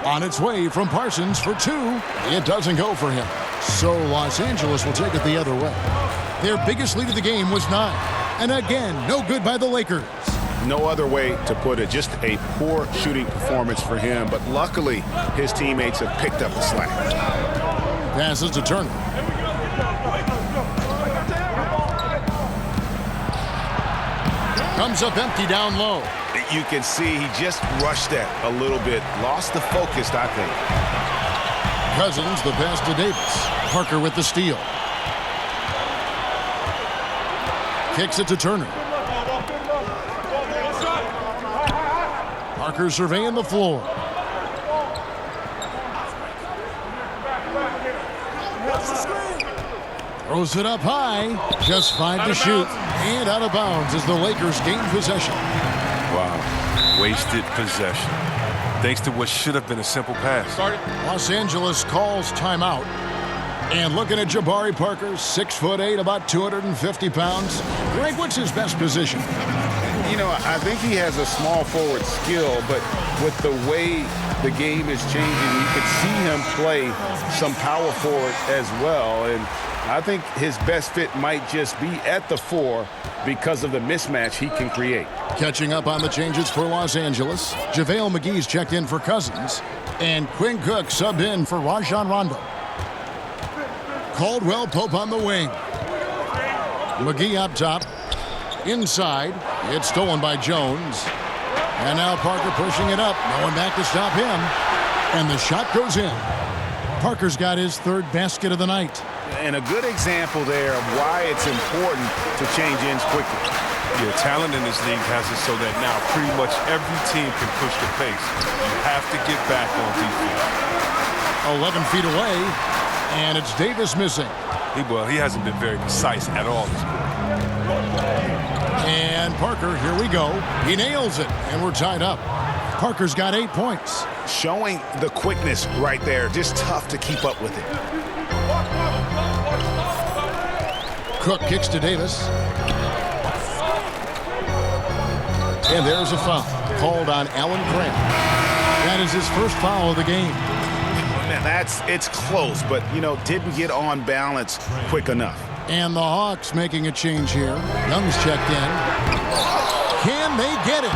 On its way from Parsons for 2. It doesn't go for him. So Los Angeles will take it the other way. Their biggest lead of the game was 9. And again, no good by the Lakers. No other way to put it. Just a poor shooting performance for him. But luckily, his teammates have picked up the slack. Passes to Turner. Comes up empty down low. You can see he just rushed that a little bit. Lost the focus, I think. Cousins, the pass to Davis. Parker with the steal. Kicks it to Turner. Parker surveying the floor. Throws it up high. Just 5 to shoot. And out of bounds as the Lakers gain possession. Wow. Wasted possession. Thanks to what should have been a simple pass. Los Angeles calls timeout. And looking at Jabari Parker, 6'8", about 250 pounds. Greg, what's his best position? You know, I think he has a small forward skill, but with the way the game is changing, you could see him play some power forward as well. And I think his best fit might just be at the 4 because of the mismatch he can create. Catching up on the changes for Los Angeles, JaVale McGee's checked in for Cousins, and Quinn Cook subbed in for Rajon Rondo. Caldwell-Pope on the wing. McGee up top. Inside. It's stolen by Jones. And now Parker pushing it up. No one back to stop him. And the shot goes in. Parker's got his 3rd basket of the night. And a good example there of why it's important to change ends quickly. Yeah, talent in this league has it so that now pretty much every team can push the pace. You have to get back on defense. 11 feet away, and it's Davis missing. He hasn't been very precise at all this quarter. And Parker, here we go. He nails it, and we're tied up. Parker's got 8 points. Showing the quickness right there. Just tough to keep up with it. Cook kicks to Davis. And there's a foul called on Alan Grant. That is his first foul of the game. Man, it's close, but, you know, didn't get on balance quick enough. And the Hawks making a change here. Young's checked in. Can they get it?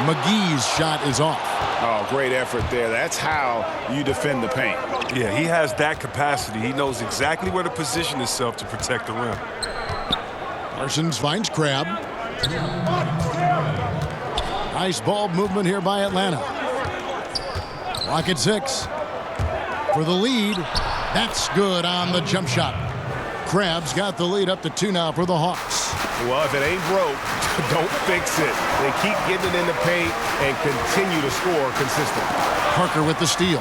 McGee's shot is off. Oh, great effort there. That's how you defend the paint. Yeah, he has that capacity. He knows exactly where to position himself to protect the rim. Parsons finds Crabbe. Nice ball movement here by Atlanta. Clock at 6. For the lead. That's good on the jump shot. Crabbe's got the lead up to 2 now for the Hawks. Well, if it ain't broke, don't fix it. They keep getting it in the paint and continue to score consistently. Parker with the steal.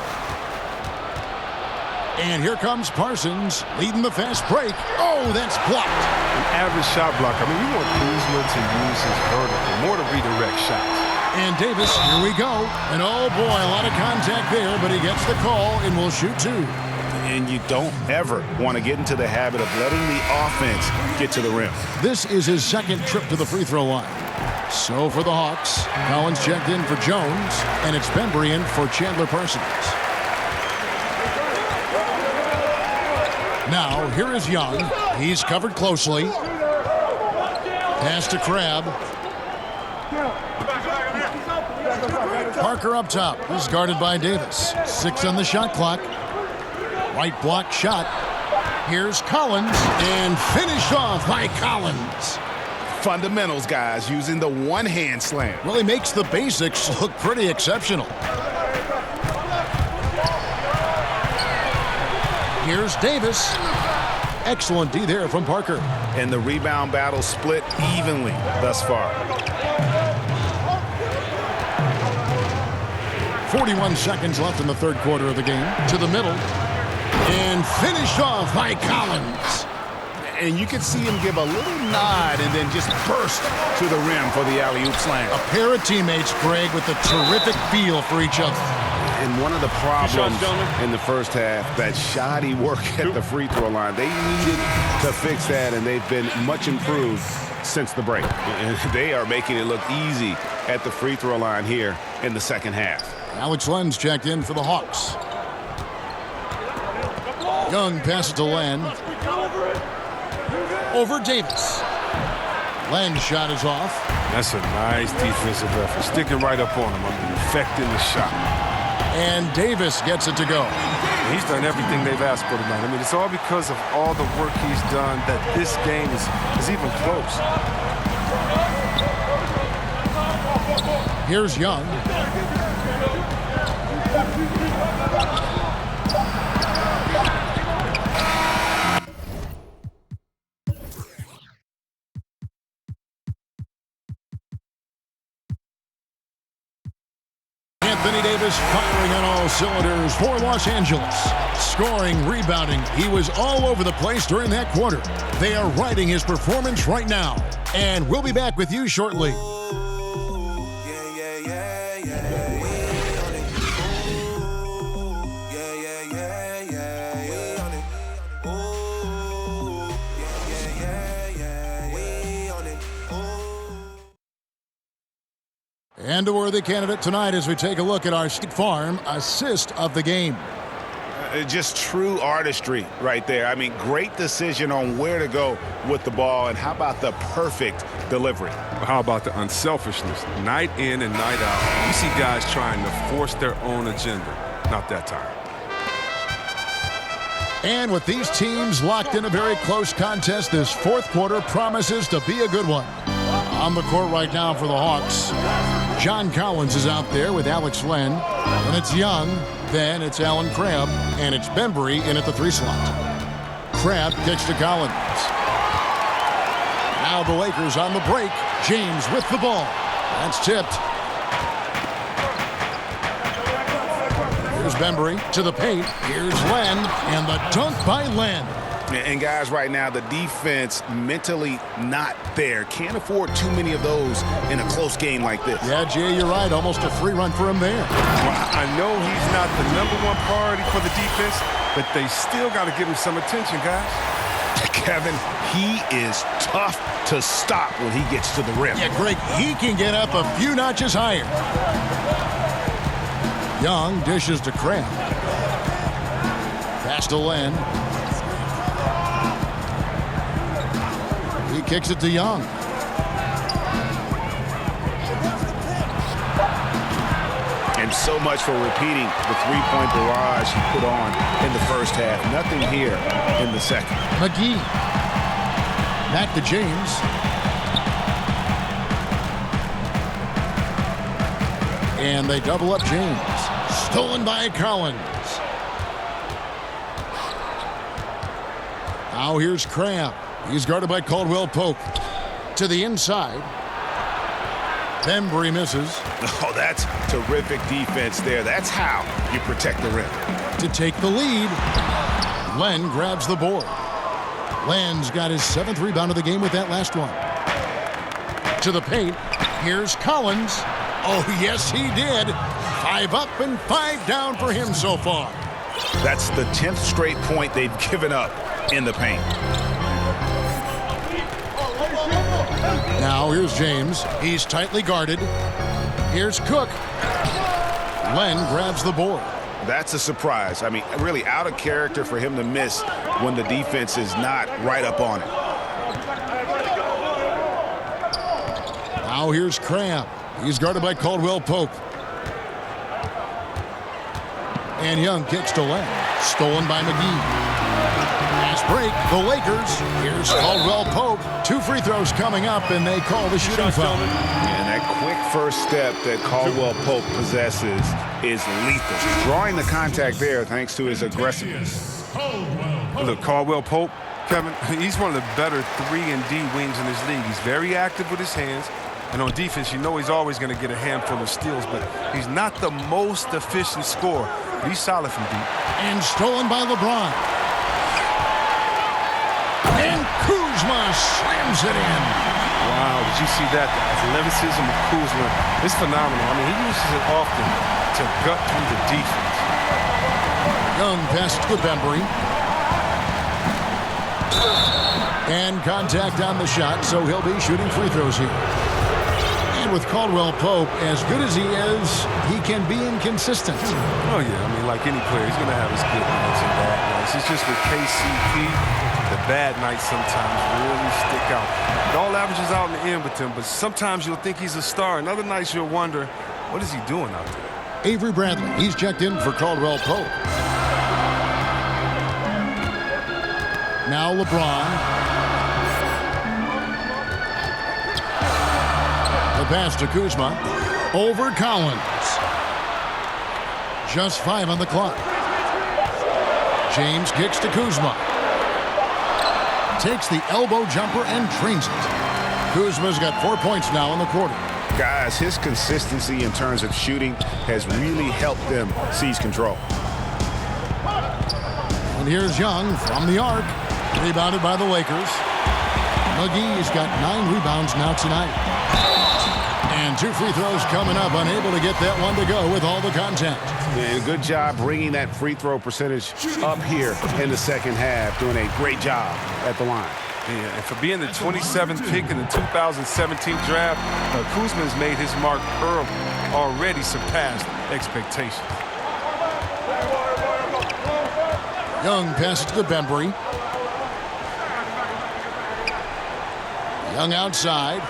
And here comes Parsons leading the fast break. Oh, that's blocked. An average shot block. I mean, you want Kuzma to use his vertical, more to redirect shots. And Davis, here we go. And oh boy, a lot of contact there, but he gets the call and will shoot 2. And you don't ever want to get into the habit of letting the offense get to the rim. This is his 2nd trip to the free throw line. So for the Hawks, Collins checked in for Jones, and it's Bembry in for Chandler Parsons. Now, here is Young. He's covered closely. Pass to Crabbe. Parker up top. He's guarded by Davis. 6 on the shot clock. Right block shot. Here's Collins, and finished off by Collins. Fundamentals, guys, using the one-hand slam. Well, he makes the basics look pretty exceptional. Here's Davis. Excellent D there from Parker. And the rebound battle split evenly thus far. 41 seconds left in the 3rd quarter of the game. To the middle. And finished off by Collins. And you can see him give a little nod and then just burst to the rim for the alley-oop slam. A pair of teammates, Greg, with a terrific feel for each other. And one of the problems in the first half, that shoddy work at the free throw line. They needed to fix that, and they've been much improved since the break. And they are making it look easy at the free throw line here in the second half. Alex Len's checked in for the Hawks. Young passes to Len. Over Davis. Len's shot is off. That's a nice defensive effort. Sticking right up on him. Affecting the shot. And Davis gets it to go. He's done everything they've asked for tonight. I mean, it's all because of all the work he's done that this game is even close. Here's Young. Anthony Davis firing on all cylinders for Los Angeles. Scoring, rebounding, he was all over the place during that quarter. They are riding his performance right now. And we'll be back with you shortly. And a worthy candidate tonight as we take a look at our State Farm assist of the game. Just true artistry right there. I mean, great decision on where to go with the ball, and how about the perfect delivery? How about the unselfishness? Night in and night out, you see guys trying to force their own agenda. Not that time. And with these teams locked in a very close contest, this fourth quarter promises to be a good one. On the court right now for the Hawks, John Collins is out there with Alex Len. Then it's Young, then it's Allen Crabb, and it's Bembry in at the 3 slot. Crabb kicks to Collins. Now the Lakers on the break. James with the ball. That's tipped. Here's Bembry to the paint. Here's Len, and the dunk by Len. And guys, right now, the defense mentally not there. Can't afford too many of those in a close game like this. Yeah, Jay, you're right. Almost a free run for him there. Well, I know he's not the #1 priority for the defense, but they still got to give him some attention, guys. Kevin, he is tough to stop when he gets to the rim. Yeah, Greg, he can get up a few notches higher. Young dishes to Crabb. Pass to Len. He kicks it to Young. And so much for repeating the three-point barrage he put on in the first half. Nothing here in the second. McGee. Back to James. And they double up James. Stolen by Collins. Now here's Crabb. He's guarded by Caldwell-Pope. To the inside. Bembry misses. Oh, that's terrific defense there. That's how you protect the rim. To take the lead, Len grabs the board. Len's got his 7th rebound of the game with that last one. To the paint. Here's Collins. Oh, yes, he did. 5 up and 5 down for him so far. That's the 10th straight point they've given up in the paint. Now here's James. He's tightly guarded. Here's Cook. Len grabs the board. That's a surprise. I mean, really out of character for him to miss when the defense is not right up on it. Now here's Crabb. He's guarded by Caldwell-Pope. And Young kicks to Len. Stolen by McGee. Fast break, the Lakers. Here's Caldwell-Pope. 2 free throws coming up, and they call the shooting foul. And that quick first step that Caldwell-Pope possesses is lethal. Drawing the contact there thanks to his aggressiveness. Look, Caldwell-Pope, Kevin, he's one of the better 3 and D wings in this league. He's very active with his hands. And on defense, you know he's always going to get a handful of steals, but he's not the most efficient scorer. But he's solid from deep. And stolen by LeBron. And Kuzma slams it in. Wow, did you see that? The athleticism of Kuzma is phenomenal. I mean, he uses it often to gut through the defense. Young passes to Bembry. And contact on the shot, so he'll be shooting free throws here. And with Caldwell-Pope, as good as he is, he can be inconsistent. Oh, yeah. I mean, like any player, he's going to have his good nights and bad nights. It's just with KCP, the bad nights sometimes really stick out. It all averages out in the end with him, but sometimes you'll think he's a star, and other nights you'll wonder, what is he doing out there? Avery Bradley, he's checked in for Caldwell-Pope. Now LeBron. The pass to Kuzma. Over Collins. Just 5 on the clock. James kicks to Kuzma. Takes the elbow jumper and drains it. Kuzma's got 4 points now in the quarter. Guys, his consistency in terms of shooting has really helped them seize control. And here's Young from the arc. Rebounded by the Lakers. McGee's got 9 rebounds now tonight. And 2 free throws coming up. Unable to get that one to go with all the contact. And good job bringing that free throw percentage up here in the second half. Doing a great job at the line. Yeah, and for being the 27th pick in the 2017 draft, Kuzma's made his mark early, already surpassed expectations. Young passes to Bembry. Young outside.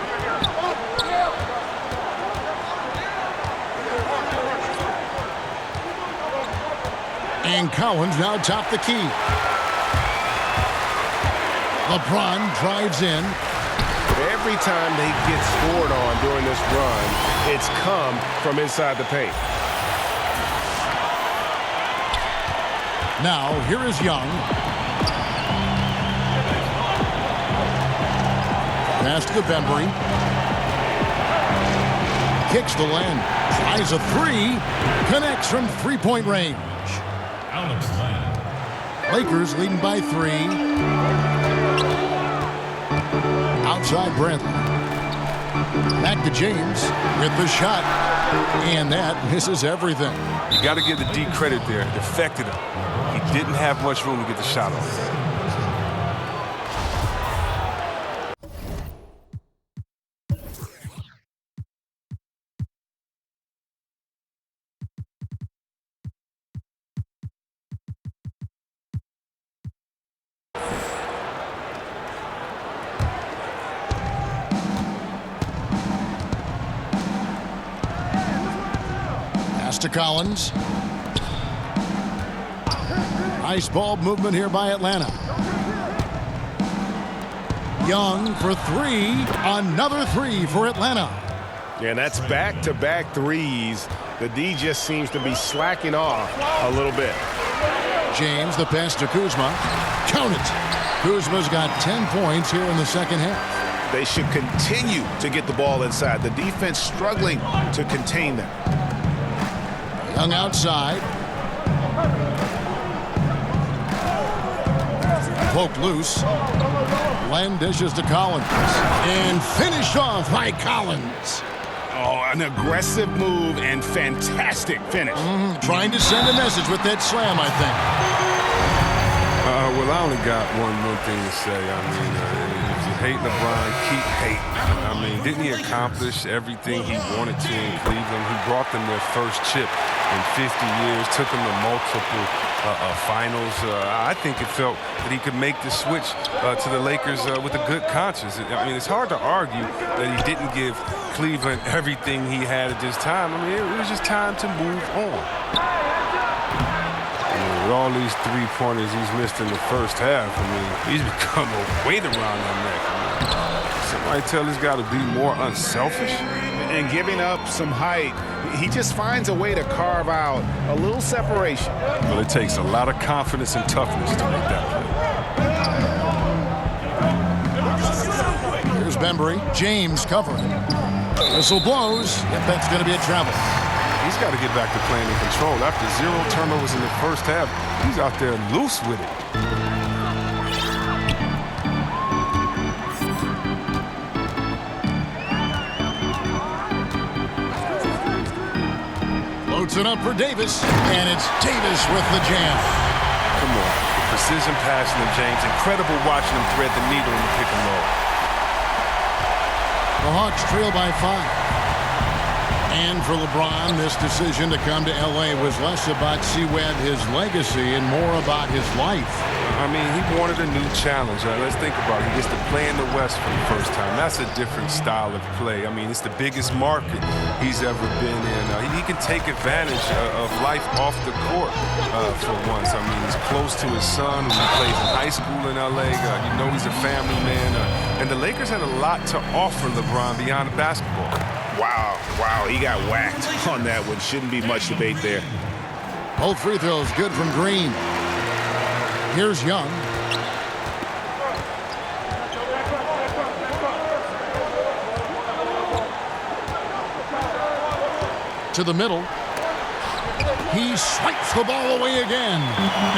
And Collins now top the key. LeBron drives in. Every time they get scored on during this run, it's come from inside the paint. Now, here is Young. Pass to Bembry. Kicks the lane. Tries a 3. Connects from three-point range. Alex Len. Lakers leading by 3. Outside Bradley. Back to James with the shot. And that misses everything. You got to give the D credit there. It affected him. He didn't have much room to get the shot off. To Collins. Nice ball movement here by Atlanta. Young for 3. Another 3 for Atlanta. Yeah, that's back-to-back threes. The D just seems to be slacking off a little bit. James, the pass to Kuzma. Count it. Kuzma's got 10 points here in the second half. They should continue to get the ball inside. The defense struggling to contain them. Young outside. Poked loose. Len dishes to Collins. And finished off by Collins. Oh, an aggressive move and fantastic finish. Trying to send a message with that slam, I think. Well, I only got one thing to say. I mean, if you hate LeBron, keep hating. I mean, didn't he accomplish everything he wanted to in Cleveland? He brought them their first chip in 50 years, took them to multiple finals. I think it felt that he could make the switch to the Lakers with a good conscience. I mean, it's hard to argue that he didn't give Cleveland everything he had at this time. I mean, it was just time to move on. With all these three-pointers he's missed in the first half, I mean, he's become a weight around that neck. I mean, somebody tell he's got to be more unselfish. And giving up some height, he just finds a way to carve out a little separation. Well, it takes a lot of confidence and toughness to make that play. Here's Bembry. James covering. Whistle blows. Yep, that's going to be a travel. He's got to get back to playing in control. After 0 turnovers in the first half, he's out there loose with it. Puts it up for Davis, and it's Davis with the jam. Come on. Precision passing of James. Incredible watching him thread the needle in the pick and roll. The Hawks trail by 5. And for LeBron, this decision to come to L.A. was less about his legacy and more about his life. I mean, he wanted a new challenge. Let's think about it. He gets to play in the West for the first time. That's a different style of play. I mean, it's the biggest market he's ever been in. He can take advantage of life off the court for once. I mean, he's close to his son who plays in high school in L.A. You know he's a family man. And the Lakers had a lot to offer LeBron beyond the basketball. Wow, he got whacked on that one. Shouldn't be much debate there. Both free throws good from Green. Here's Young. To the middle. He swipes the ball away again.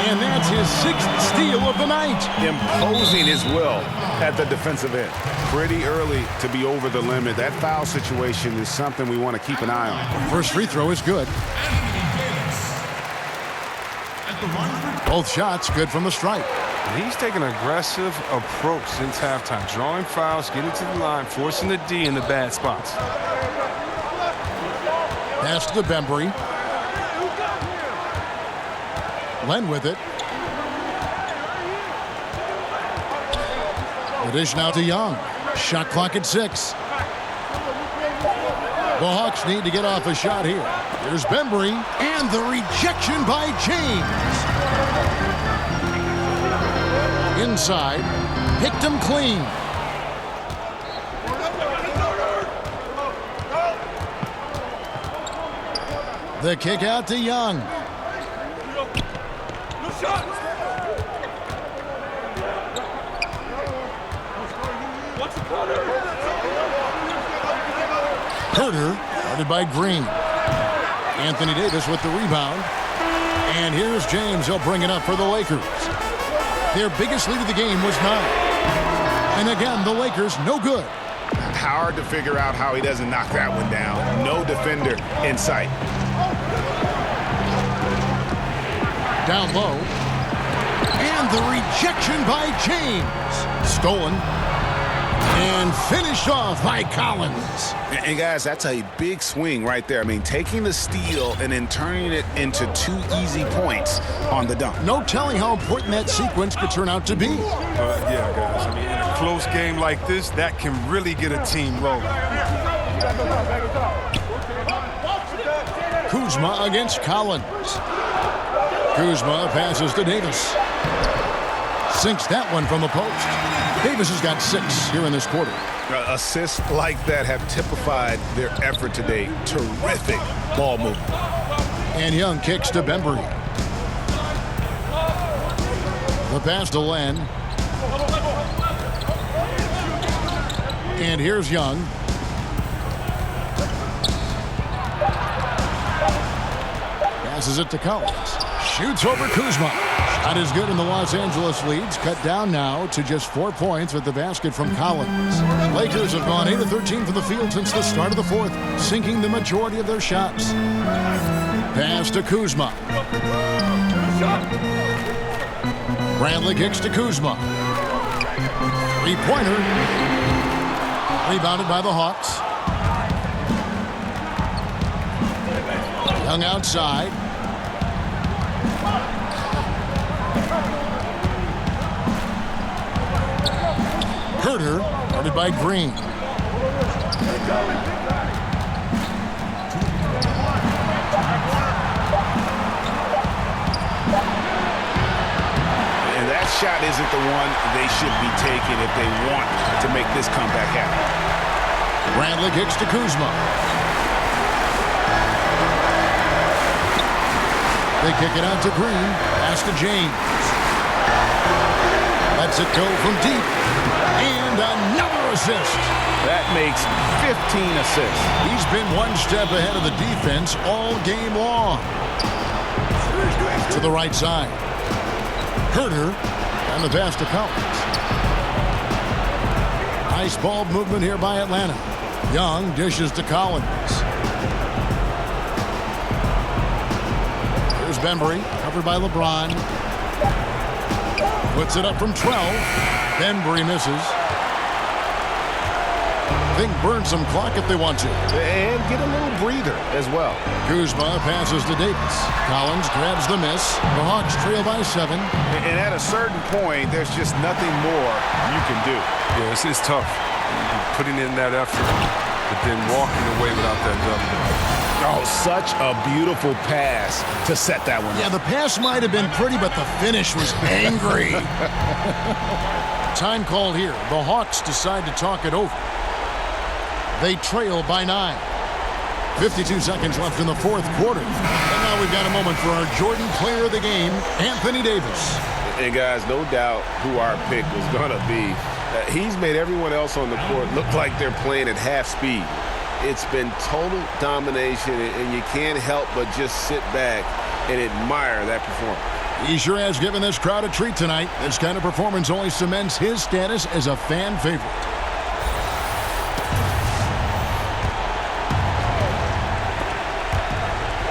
And that's his 6th steal of the night. Imposing his will at the defensive end. Pretty early to be over the limit. That foul situation is something we want to keep an eye on. First free throw is good. Both shots good from the stripe. He's taking an aggressive approach since halftime. Drawing fouls, getting to the line, forcing the D in the bad spots. Pass to Bembry. Len with it. The dish now to Young. Shot clock at 6. The Hawks need to get off a shot here. Here's Bembry, and the rejection by James. Inside, picked him clean. The kick out to Young. Herter, guarded by Green. Anthony Davis with the rebound. And here's James. He'll bring it up for the Lakers. Their biggest lead of the game was 9. And again, the Lakers no good. Hard to figure out how he doesn't knock that one down. No defender in sight. Down low. And the rejection by James. Stolen. And finished off by Collins. And guys, that's a big swing right there. I mean, taking the steal and then turning it into 2 easy points on the dunk. No telling how important that sequence could turn out to be. Yeah, guys. I mean, in a close game like this, that can really get a team rolling. Kuzma against Collins. Kuzma passes to Davis. Sinks that one from the post. Davis has got 6 here in this quarter. Assists like that have typified their effort today. Terrific ball movement. And Young kicks to Bembry. The pass to Len. And here's Young. Passes it to Collins. Shoots over Kuzma. Shot is good, and the Los Angeles leads cut down now to just 4 points with the basket from Collins. Lakers have gone 8 of 13 from the field since the start of the 4th, sinking the majority of their shots. Pass to Kuzma. Bradley kicks to Kuzma. Three-pointer. Rebounded by the Hawks. Young outside. Herter, guarded by Green. And that shot isn't the one they should be taking if they want to make this comeback happen. Bradley kicks to Kuzma. They kick it out to Green. Pass to James. Lets it go from deep. And another assist. That makes 15 assists. He's been one step ahead of the defense all game long. To the right side. Herter and the pass to Collins. Nice ball movement here by Atlanta. Young dishes to Collins. Bembry, covered by LeBron. Puts it up from 12. Bembry misses. They can burn some clock if they want to. And get a little breather as well. Kuzma passes to Davis. Collins grabs the miss. The Hawks trail by 7. And at a certain point, there's just nothing more you can do. Yeah, it's tough. Putting in that effort, but then walking away without that W. Oh, such a beautiful pass to set that one Yeah, up. the pass might have been pretty, but the finish was angry. Time called here. The Hawks decide to talk it over. They trail by 9. 52 seconds left in the fourth quarter. And now we've got a moment for our Jordan player of the game, Anthony Davis. And guys, no doubt who our pick was going to be. He's made everyone else on the court look like they're playing at half speed. It's been total domination, and you can't help but just sit back and admire that performance. He sure has given this crowd a treat tonight. This kind of performance only cements his status as a fan favorite.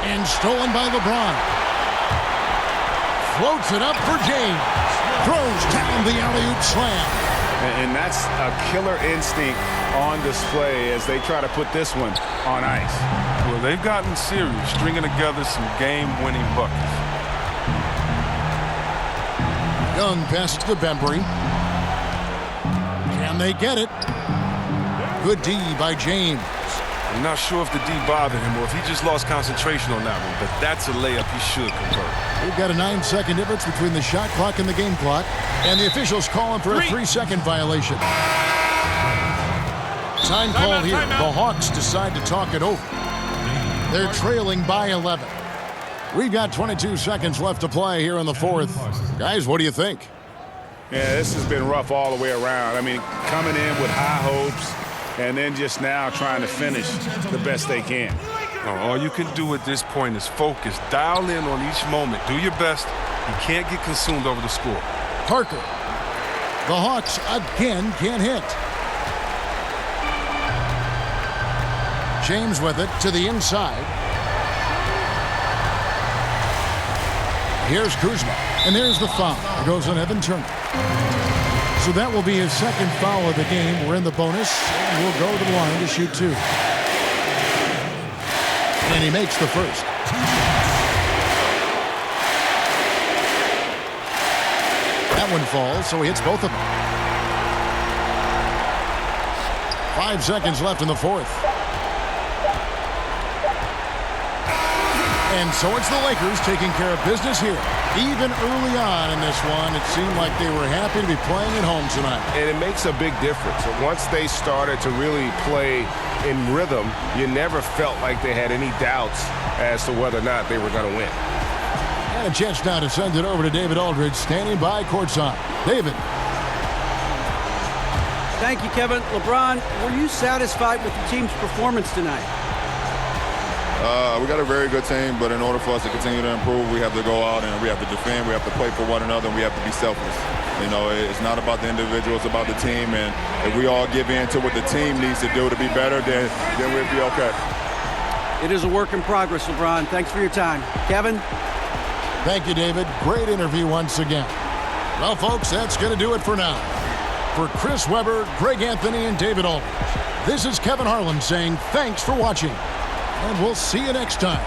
And stolen by LeBron. Floats it up for James. Throws down the alley-oop slam. And that's a killer instinct on display as they try to put this one on ice. Well, they've gotten serious, stringing together some game-winning buckets. Young passes to Bembry. Can they get it? Good D by James. I'm not sure if the D bothered him or if he just lost concentration on that one, but that's a layup he should convert. We've got a 9-second difference between the shot clock and the game clock, and the officials calling for a 3-second violation. Time called here. The Hawks decide to talk it over. They're trailing by 11. We've got 22 seconds left to play here in the fourth. Guys, what do you think? Yeah, this has been rough all the way around. I mean, coming in with high hopes and then just now trying to finish the best they can. All you can do at this point is focus. Dial in on each moment. Do your best. You can't get consumed over the score. Parker. The Hawks again can't hit. James with it to the inside. Here's Kuzma. And there's the foul. It goes on Evan Turner. So that will be his second foul of the game. We're in the bonus. And we'll go to the line to shoot 2. And he makes the first. That one falls, so he hits both of them. 5 seconds left in the fourth. And so it's the Lakers taking care of business here. Even early on in this one, it seemed like they were happy to be playing at home tonight. And it makes a big difference. Once they started to really play in rhythm, you never felt like they had any doubts as to whether or not they were going to win. And a chance now to send it over to David Aldridge, standing by courtside. David. Thank you, Kevin. LeBron, were you satisfied with the team's performance tonight? We got a very good team, but in order for us to continue to improve, we have to go out and we have to defend, we have to play for one another, and we have to be selfless. You know, it's not about the individual, it's about the team, and if we all give in to what the team needs to do to be better, then we'll be okay. It is a work in progress, LeBron. Thanks for your time. Kevin? Thank you, David. Great interview once again. Well, folks, that's going to do it for now. For Chris Webber, Greg Anthony, and David Aldridge, this is Kevin Harlan saying thanks for watching. And we'll see you next time.